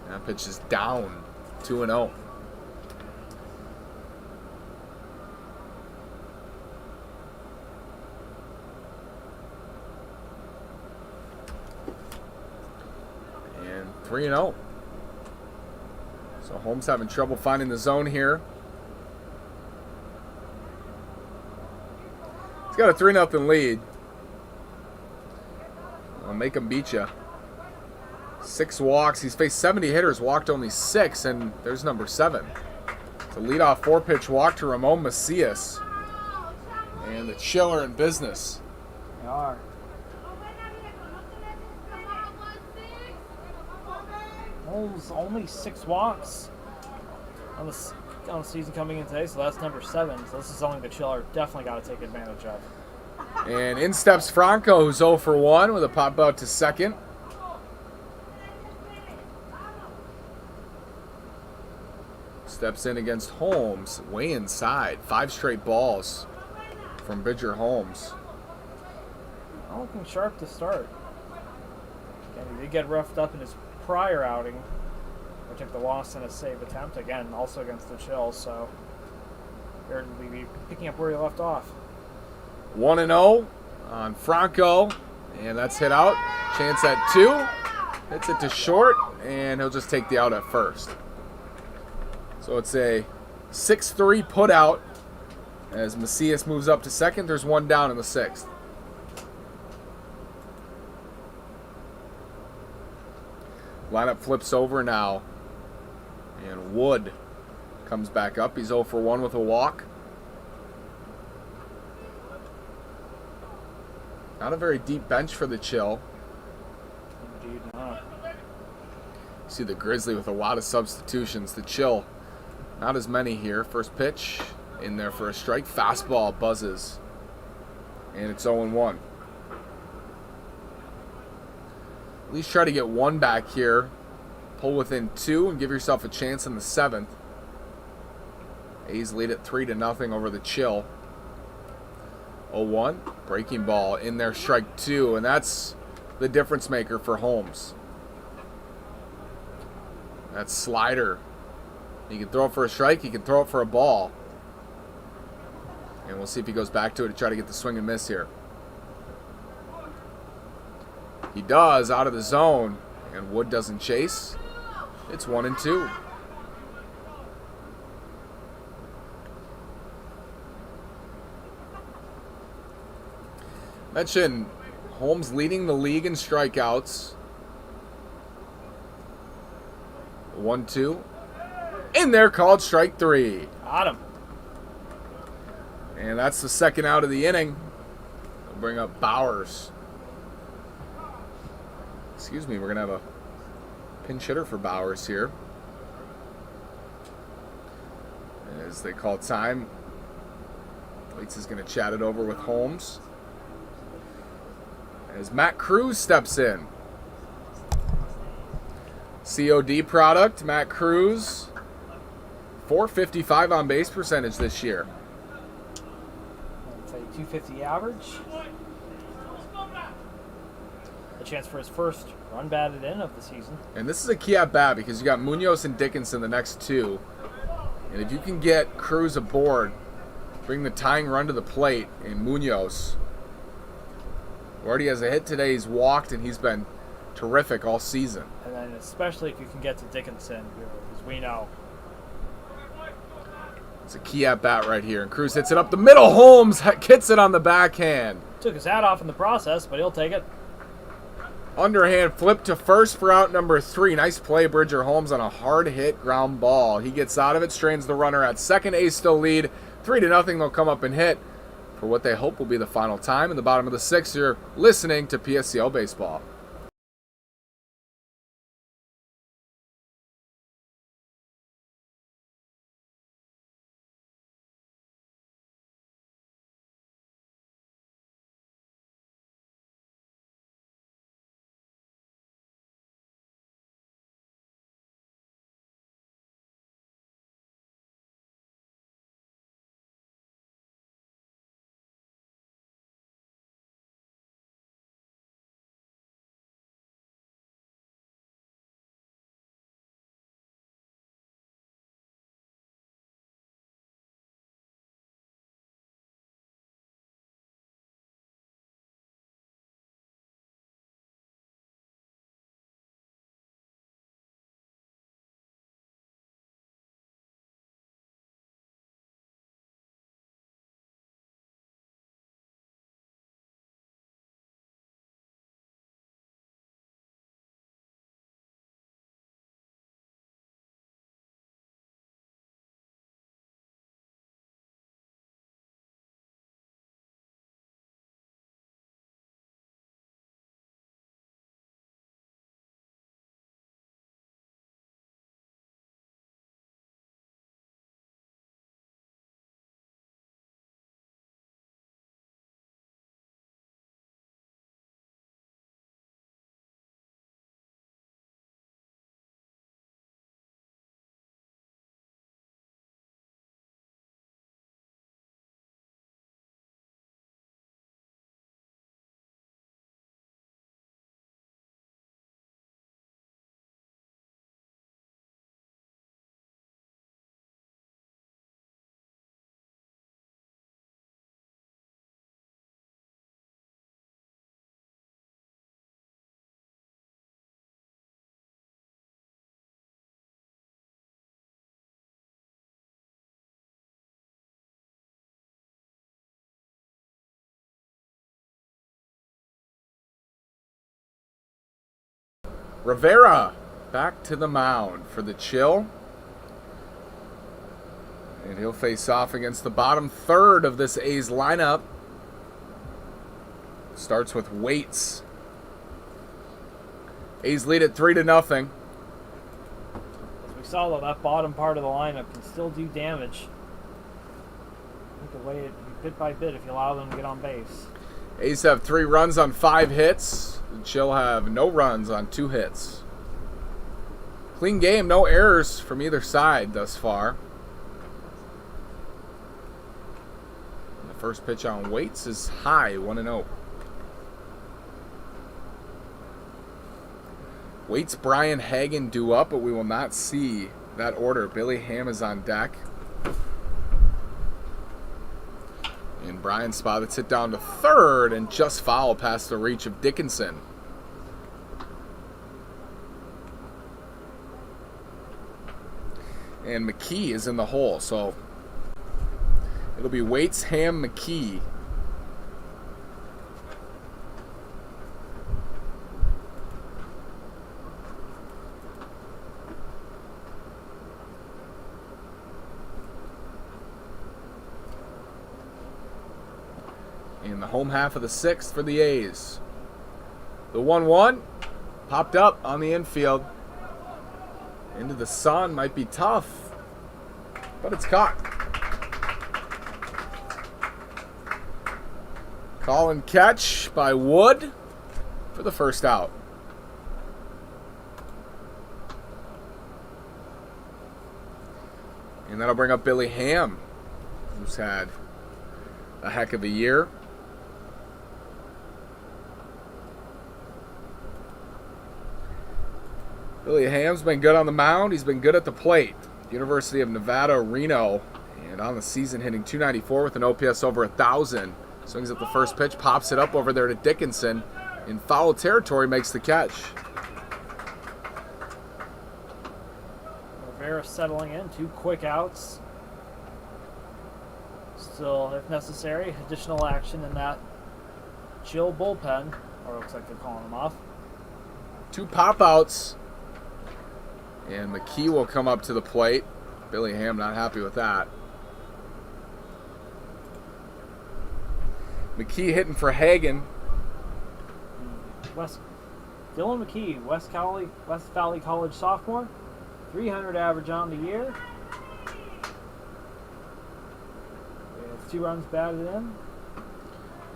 And that pitch is down, 2-0. And 3-0. So Holmes having trouble finding the zone here. He's got a 3-0 lead. I'll make him beat you. 6 walks. He's faced 70 hitters, walked only 6, and there's number 7. It's a leadoff 4-pitch walk to Ramon Macias. And the Chiller in business. They are. Holmes only 6 walks on the season coming in today, so that's number 7. So this is something the Chiller definitely got to take advantage of. And in steps Franco, who's 0 for 1 with a pop out to second. Steps in against Holmes, way inside. 5 straight balls from Bridger Holmes. Not looking sharp to start. Again, he did get roughed up in his prior outing, where he took the loss in a save attempt, again, also against the Chill, so here we'll be picking up where he left off. 1-0 on Franco, and that's hit out. Chance at 2. Hits it to short, and he'll just take the out at first. So it's a 6-3 put out as Macias moves up to second. There's 1 down in the 6th. Lineup flips over now, and Wood comes back up. He's 0 for 1 with a walk. Not a very deep bench for the Chill. Indeed not. See the Grizzly with a lot of substitutions. The Chill, not as many here. First pitch in there for a strike. Fastball buzzes. And it's 0-1. At least try to get 1 back here. Pull within 2 and give yourself a chance in the 7th. A's lead at 3-0 over the Chill. 0-1. Breaking ball in there, strike 2. And that's the difference maker for Holmes. That slider. He can throw it for a strike. He can throw it for a ball. And we'll see if he goes back to it to try to get the swing and miss here. He does, out of the zone. And Wood doesn't chase. It's 1-2. Mentioned Holmes leading the league in strikeouts. 1-2. In there, called strike 3. Got him. And that's the 2nd out of the inning. We'll bring up Bowers. Excuse me, we're going to have a pinch hitter for Bowers here. As they call time, Waits is going to chat it over with Holmes. As Matt Cruz steps in. COD product, Matt Cruz. .455 on base percentage this year. I'd say 250 average. A chance for his first run batted in of the season. And this is a key at bat because you got Munoz and Dickinson the next 2. And if you can get Cruz aboard, bring the tying run to the plate in Munoz. Already has a hit today. He's walked and he's been terrific all season. And then especially if you can get to Dickinson, who, as we know, It's a key at bat right here. And Cruz hits it up the middle. Holmes gets it on the backhand. Took his hat off in the process, but he'll take it. Underhand flip to first for out number 3. Nice play, Bridger Holmes, on a hard hit ground ball. He gets out of it, strains the runner at second. A's still lead 3-0. They'll come up and hit for what they hope will be the final time in the bottom of the 6th. You're listening to PSCL Baseball. Rivera back to the mound for the Chill. And he'll face off against the bottom third of this A's lineup. Starts with Waits. A's lead at 3-0. As we saw, though, that bottom part of the lineup can still do damage. You can wait it bit by bit if you allow them to get on base. A's have 3 runs on 5 hits. The Chill have no runs on 2 hits. Clean game, no errors from either side thus far. And the first pitch on Waits is high, 1-0. Waits, Brian, Hagen due up, but we will not see that order. Billy Ham is on deck. And Brian spotted it down to third and just foul past the reach of Dickinson. And McKee is in the hole, so it'll be Waits, Ham, McKee. In the home half of the 6th for the A's. The 1-1 popped up on the infield. Into the sun might be tough, but it's caught. Call and catch by Wood for the first out. And that'll bring up Billy Ham, who's had a heck of a year. Billy Ham's been good on the mound. He's been good at the plate. University of Nevada, Reno. And on the season hitting .294 with an OPS over 1,000. Swings at the first pitch, pops it up over there to Dickinson. In foul territory, makes the catch. Rivera settling in. 2 quick outs. So, if necessary, additional action in that chill bullpen, or looks like they're calling them off. 2 pop-outs. And McKee will come up to the plate. Billy Ham not happy with that. McKee hitting for Hagen. Dylan McKee, West Valley College sophomore, 300 average on the year. With 2 runs batted in.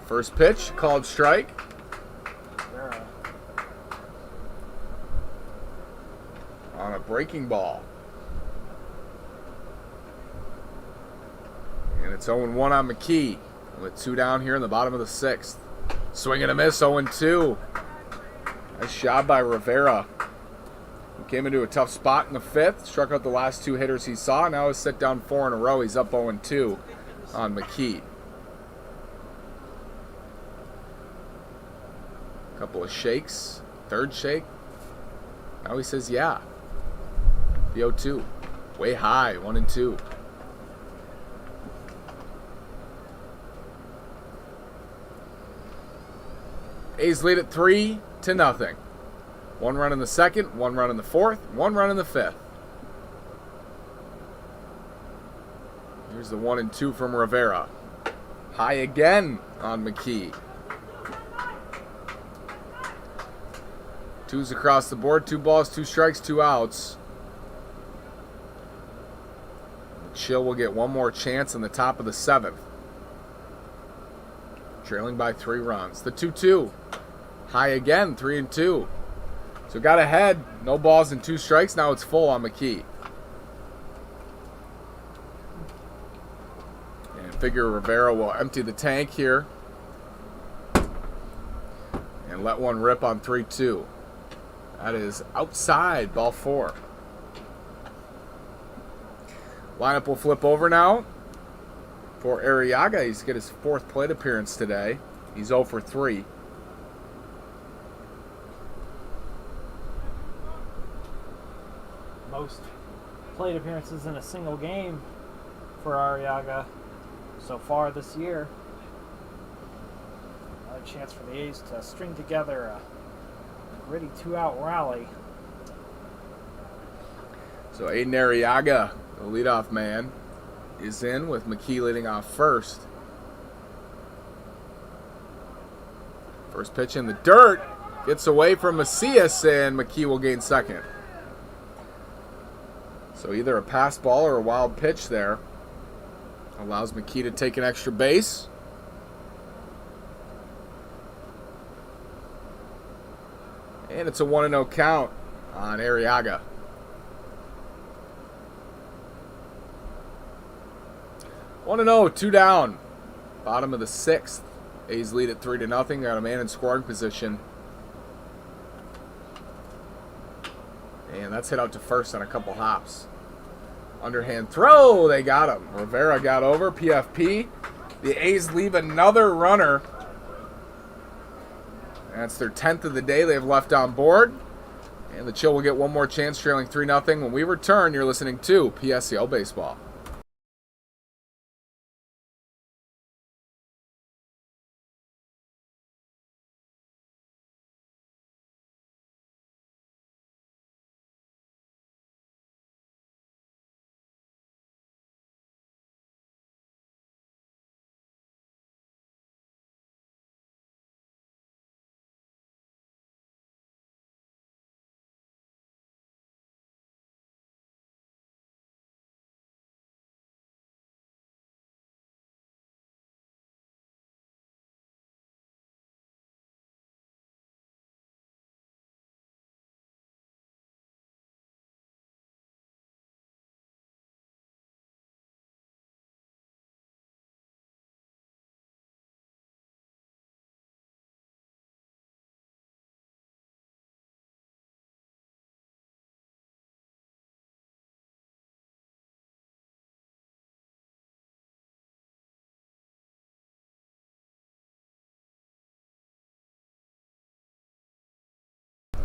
First pitch, called strike. On a breaking ball. And it's 0-1 on McKee with 2 down here in the bottom of the 6th. Swing and a miss, 0-2. Nice job by Rivera. He came into a tough spot in the 5th, struck out the last 2 hitters he saw. Now he's sit down 4 in a row. He's up 0-2 on McKee. Couple of shakes. 3rd shake. Now he says, yeah. The 0-2. Way high, 1-2. A's lead at 3-0. 1 run in the 2nd, 1 run in the 4th, 1 run in the 5th. Here's the 1-2 from Rivera. High again on McKee. 2s across the board, 2 balls, 2 strikes, 2 outs. Chill will get one more chance in the top of the 7th. Trailing by 3 runs. The 2-2. High again, 3-2. So got ahead. No balls and 2 strikes. Now it's full on McKee. And figure Rivera will empty the tank here. And let one rip on 3-2. That is outside, ball 4. Lineup will flip over now. For Arriaga, he's got his 4th plate appearance today. He's 0 for 3. Most plate appearances in a single game for Arriaga so far this year. Another chance for the A's to string together a gritty 2-out rally. So Aiden Arriaga, the leadoff man, is in with McKee leading off first. First pitch in the dirt. Gets away from Macias, and McKee will gain second. So either a pass ball or a wild pitch there allows McKee to take an extra base. And it's a 1-0 count on Arriaga. 1-0, 2 down. Bottom of the 6th. A's lead at 3-0. Got a man in scoring position. And that's hit out to first on a couple hops. Underhand throw. They got him. Rivera got over. PFP. The A's leave another runner. That's their 10th of the day they've left on board. And the Chill will get one more chance, trailing 3-0. When we return, you're listening to PSCL Baseball.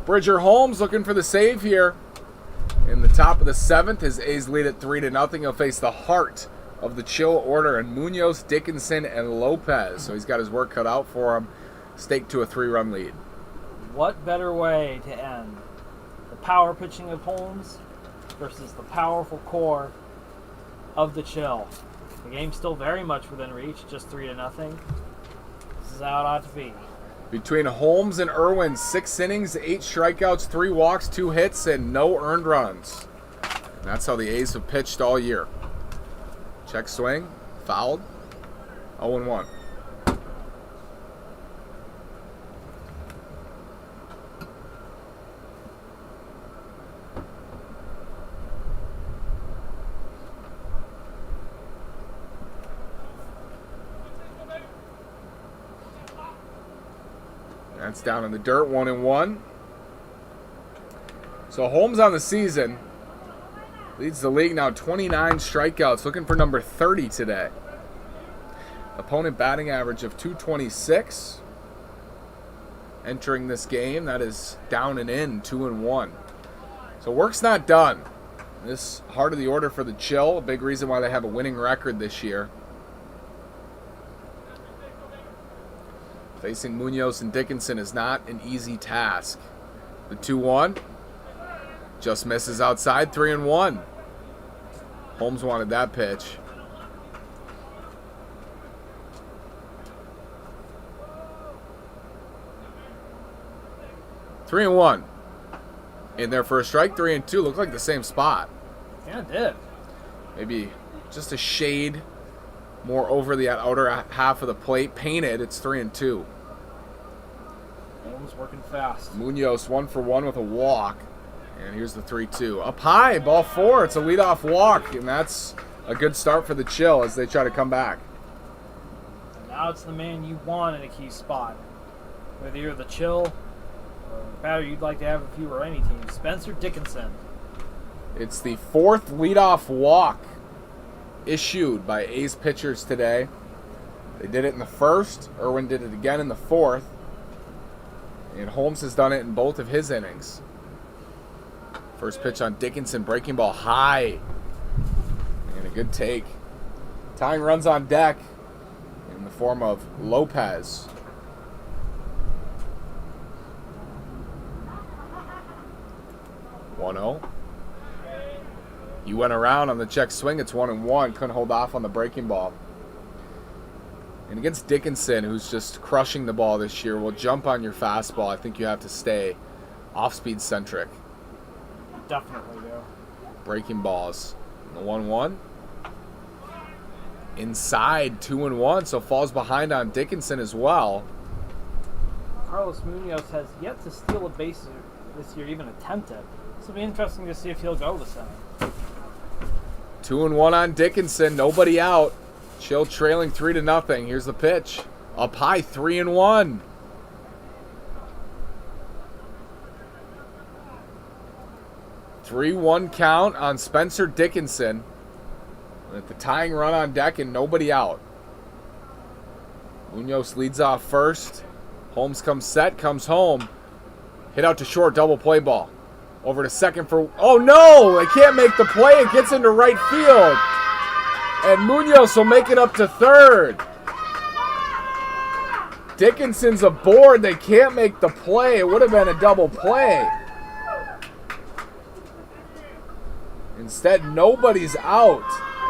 Bridger Holmes looking for the save here. In the top of the 7th, his A's lead at 3-0. He'll face the heart of the Chill order, and Munoz, Dickinson, and Lopez. So he's got his work cut out for him. Staked to a 3-run lead. What better way to end the power pitching of Holmes versus the powerful core of the Chill? The game's still very much within reach, just 3-0. This is how it ought to be. Between Holmes and Irwin, 6 innings, 8 strikeouts, 3 walks, 2 hits, and no earned runs. And that's how the A's have pitched all year. Check swing, fouled, 0-1. That's down in the dirt, 1-1. So Holmes on the season leads the league now, 29 strikeouts, looking for number 30 today. Opponent batting average of 226. Entering this game, that is down and in, 2-1. So work's not done. This heart of the order for the Chill, a big reason why they have a winning record this year. Facing Munoz and Dickinson is not an easy task. The 2-1 just misses outside, 3-1. Holmes wanted that pitch. Three and one. In there for a strike, 3-2. Looked like the same spot. Yeah, it did. Maybe just a shade more over the outer half of the plate. Painted, it's 3-2. Holmes working fast. Munoz 1 for 1 with a walk. And here's the 3-2. Up high, ball 4. It's a leadoff walk. And that's a good start for the Chill as they try to come back. And now it's the man you want in a key spot. Whether you're the Chill or the batter you'd like to have if you were any team. Spencer Dickinson. It's the 4th leadoff walk issued by A's pitchers today. They did it in the 1st. Irwin did it again in the 4th. And Holmes has done it in both of his innings. First pitch on Dickinson, breaking ball high. And a good take. Tying runs on deck in the form of Lopez. (1-0). He went around on the check swing. It's 1-1. Couldn't hold off on the breaking ball. And against Dickinson, who's just crushing the ball this year, will jump on your fastball. I think you have to stay off-speed centric. Definitely do. Breaking balls. The 1-1. Inside, 2-1, so falls behind on Dickinson as well. Carlos Munoz has yet to steal a base this year, even attempt it. This will be interesting to see if he'll go the same. 2-1 on Dickinson, nobody out. Chill trailing 3-0. Here's the pitch. Up high, 3-1. (3-1) count on Spencer Dickinson. With the tying run on deck and nobody out. Munoz leads off first. Holmes comes set, comes home. Hit out to short, double play ball. Over to second for... Oh no! They can't make the play. It gets into right field. And Munoz will make it up to third. Dickinson's aboard. They can't make the play. It would have been a double play. Instead, nobody's out.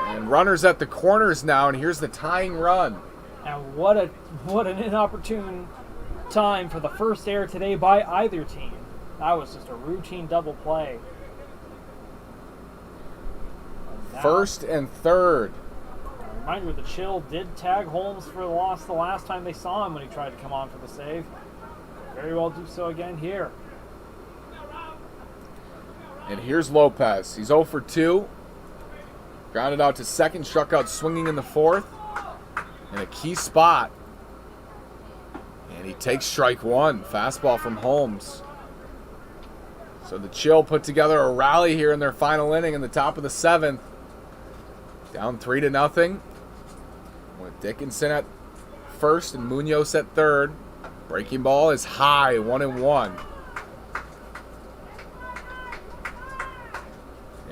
And runners at the corners now, and here's the tying run. And what an inopportune time for the first error today by either team. That was just a routine double play. First and third. A reminder, the Chill did tag Holmes for the loss the last time they saw him when he tried to come on for the save. Very well do so again here. And here's Lopez. He's 0 for 2. Grounded out to second, struck out swinging in the 4th. In a key spot. And he takes strike 1. Fastball from Holmes. So the Chill put together a rally here in their final inning in the top of the 7th. Down 3-0. With Dickinson at first and Munoz at third. Breaking ball is high, 1-1.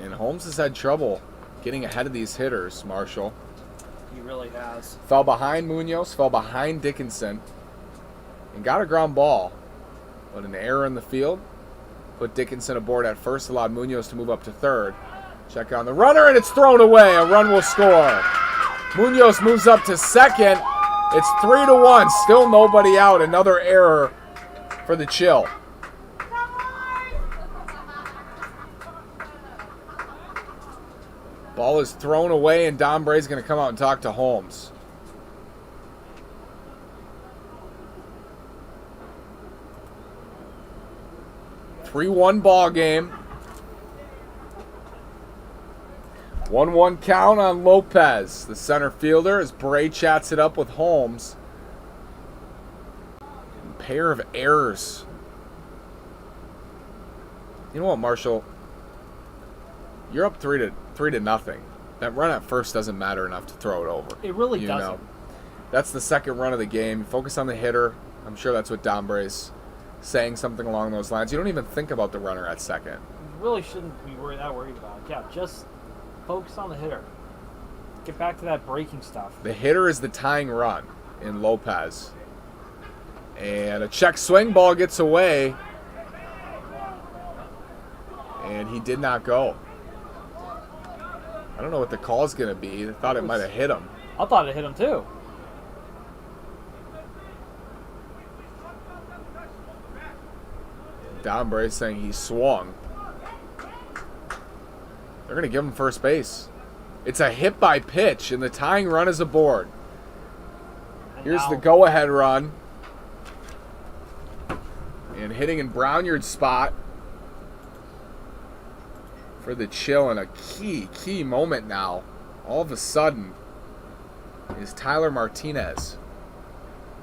And Holmes has had trouble getting ahead of these hitters, Marshall. He really has. Fell behind Munoz, fell behind Dickinson, and got a ground ball. But an error in the field put Dickinson aboard at first, allowed Munoz to move up to third. Check on the runner, and it's thrown away. A run will score. Munoz moves up to second. It's 3-1. Still nobody out. Another error for the Chill. Ball is thrown away, and Don Bray's going to come out and talk to Holmes. A 3-1 ball game. 1-1 count on Lopez, the center fielder, as Bray chats it up with Holmes. A pair of errors. You know what, Marshall? You're up 3-0. That run at first doesn't matter enough to throw it over. It really doesn't. Know. That's the second run of the game. Focus on the hitter. I'm sure that's what Don Bray's saying, something along those lines. You don't even think about the runner at second. You really shouldn't be that worried about it. Yeah, just focus on the hitter. Get back to that breaking stuff. The hitter is the tying run in Lopez. And a check swing, ball gets away. And he did not go. I don't know what the call is going to be. I thought it might have hit him. I thought it hit him too. Don Bray saying he swung. They're going to give him first base. It's a hit by pitch, and the tying run is aboard. Here's the go-ahead run. And hitting in Brownyard's spot for the Chill in a key moment now. All of a sudden is Tyler Martinez.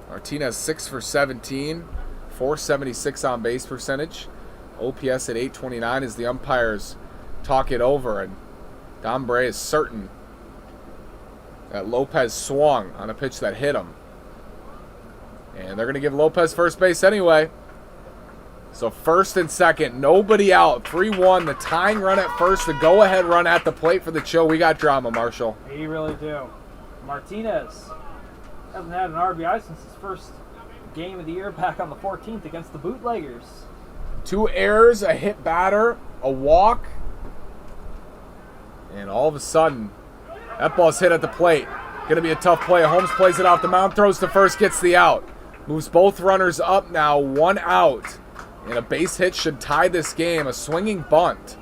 Martinez 6 for 17, 476 on base percentage. OPS at 829 as the umpires talk it over, and Don Bray is certain that Lopez swung on a pitch that hit him. And they're going to give Lopez first base anyway. So first and second, nobody out. 3-1, the tying run at first, the go-ahead run at the plate for the Chill. We got drama, Marshall. We really do. Martinez hasn't had an RBI since his first game of the year back on the 14th against the Bootleggers. 2 errors, a hit batter, a walk. And all of a sudden, that ball's hit at the plate. Going to be a tough play. Holmes plays it off the mound, throws to first, gets the out. Moves both runners up now, 1 out. And a base hit should tie this game. A swinging bunt.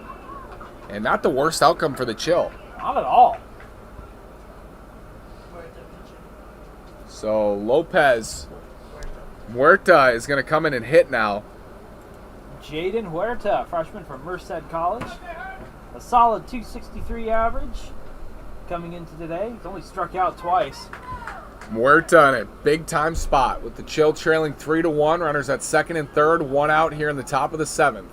And not the worst outcome for the Chill. Not at all. So Lopez, Huerta is going to come in and hit now. Jaden Huerta, freshman from Merced College. A solid 263 average coming into today. He's only struck out twice. Huerta in a big-time spot with the Chill trailing 3-1. Runners at second and third. 1 out here in the top of the 7th.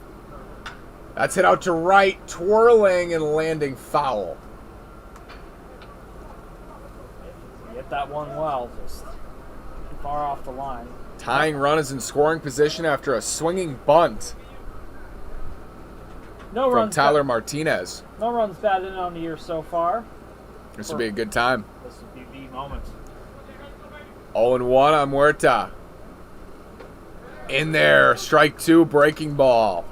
That's hit out to right, twirling and landing foul. Get that one well, just far off the line. Tying run is in scoring position after a swinging bunt from Tyler Martinez. No runs batted in on the year so far. This would be a good time. This would be the moment. 0-1 on Huerta. In there, strike 2, breaking ball.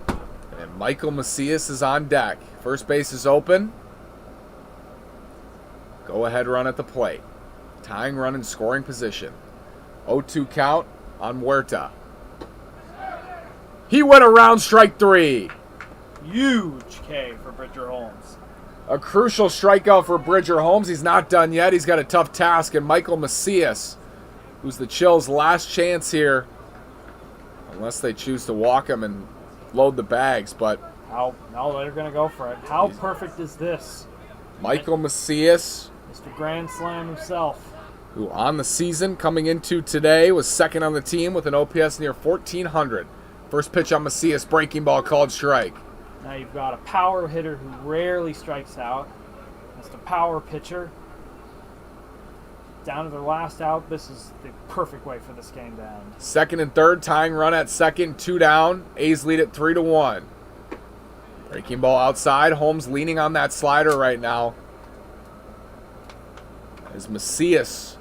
And Michael Macias is on deck. First base is open. Go ahead run at the plate. Tying run in scoring position. 0-2 count on Huerta. He went around, strike 3. Huge K for Bridger Holmes. A crucial strikeout for Bridger Holmes. He's not done yet. He's got a tough task. And Michael Macias, who's the Chill's last chance here, unless they choose to walk him and load the bags. But no, they're going to go for it. How perfect is this? Michael Macias, Mr. Grand Slam himself, who on the season coming into today was second on the team with an OPS near 1,400. First pitch on Macias, breaking ball, called strike. Now you've got a power hitter who rarely strikes out. That's the power pitcher. Down to their last out. This is the perfect way for this game to end. Second and third, tying run at second, 2 down. A's lead it 3-1. Breaking ball outside. Holmes leaning on that slider right now. as Macias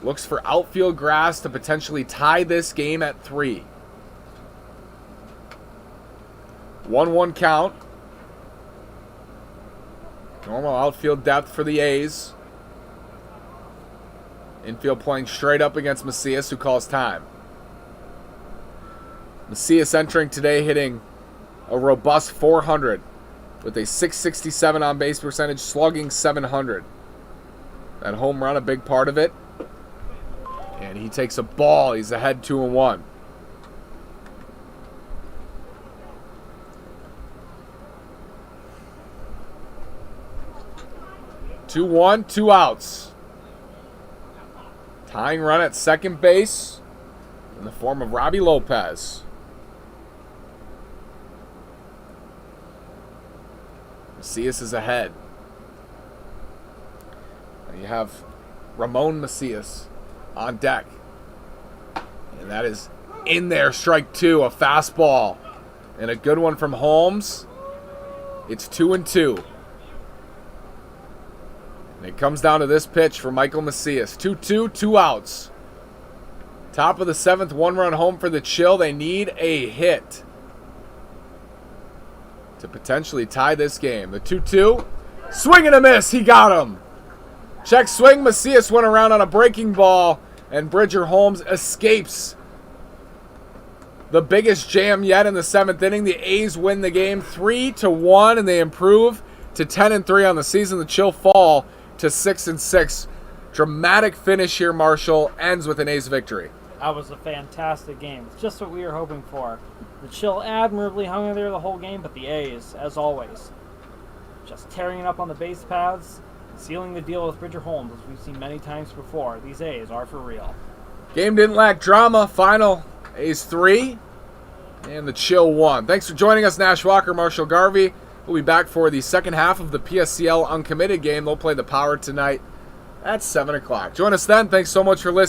looks for outfield grass to potentially tie this game at 3. 1-1 count. Normal outfield depth for the A's. Infield playing straight up against Macias, who calls time. Macias entering today hitting a robust 400 with a 667 on base percentage, slugging 700. That home run, a big part of it. And he takes a ball. He's ahead 2-1. Two one, 2 outs. Tying run at second base in the form of Robbie Lopez. Macias is ahead. You have Ramon Macias on deck. And that is in there. Strike 2, a fastball. And a good one from Holmes. It's 2-2. And it comes down to this pitch for Michael Macias. 2-2, 2 outs. Top of the 7th, 1-run home for the Chill. They need a hit to potentially tie this game. The 2-2. Swing and a miss. He got him. Check swing. Macias went around on a breaking ball. And Bridger Holmes escapes the biggest jam yet in the 7th inning. The A's win the game 3-1. And they improve to 10-3 on the season. The Chill fall to 6-6. Dramatic finish here, Marshall. Ends with an A's victory. That was a fantastic game. It's just what we were hoping for. The Chill admirably hung in there the whole game, but the A's, as always, just tearing it up on the base paths, sealing the deal with Bridger Holmes, as we've seen many times before. These A's are for real. Game didn't lack drama. Final, A's 3, and the Chill 1. Thanks for joining us, Nash Walker, Marshall Garvey. We'll be back for the second half of the PSCL uncommitted game. They'll play the Power tonight at 7 o'clock. Join us then. Thanks so much for listening.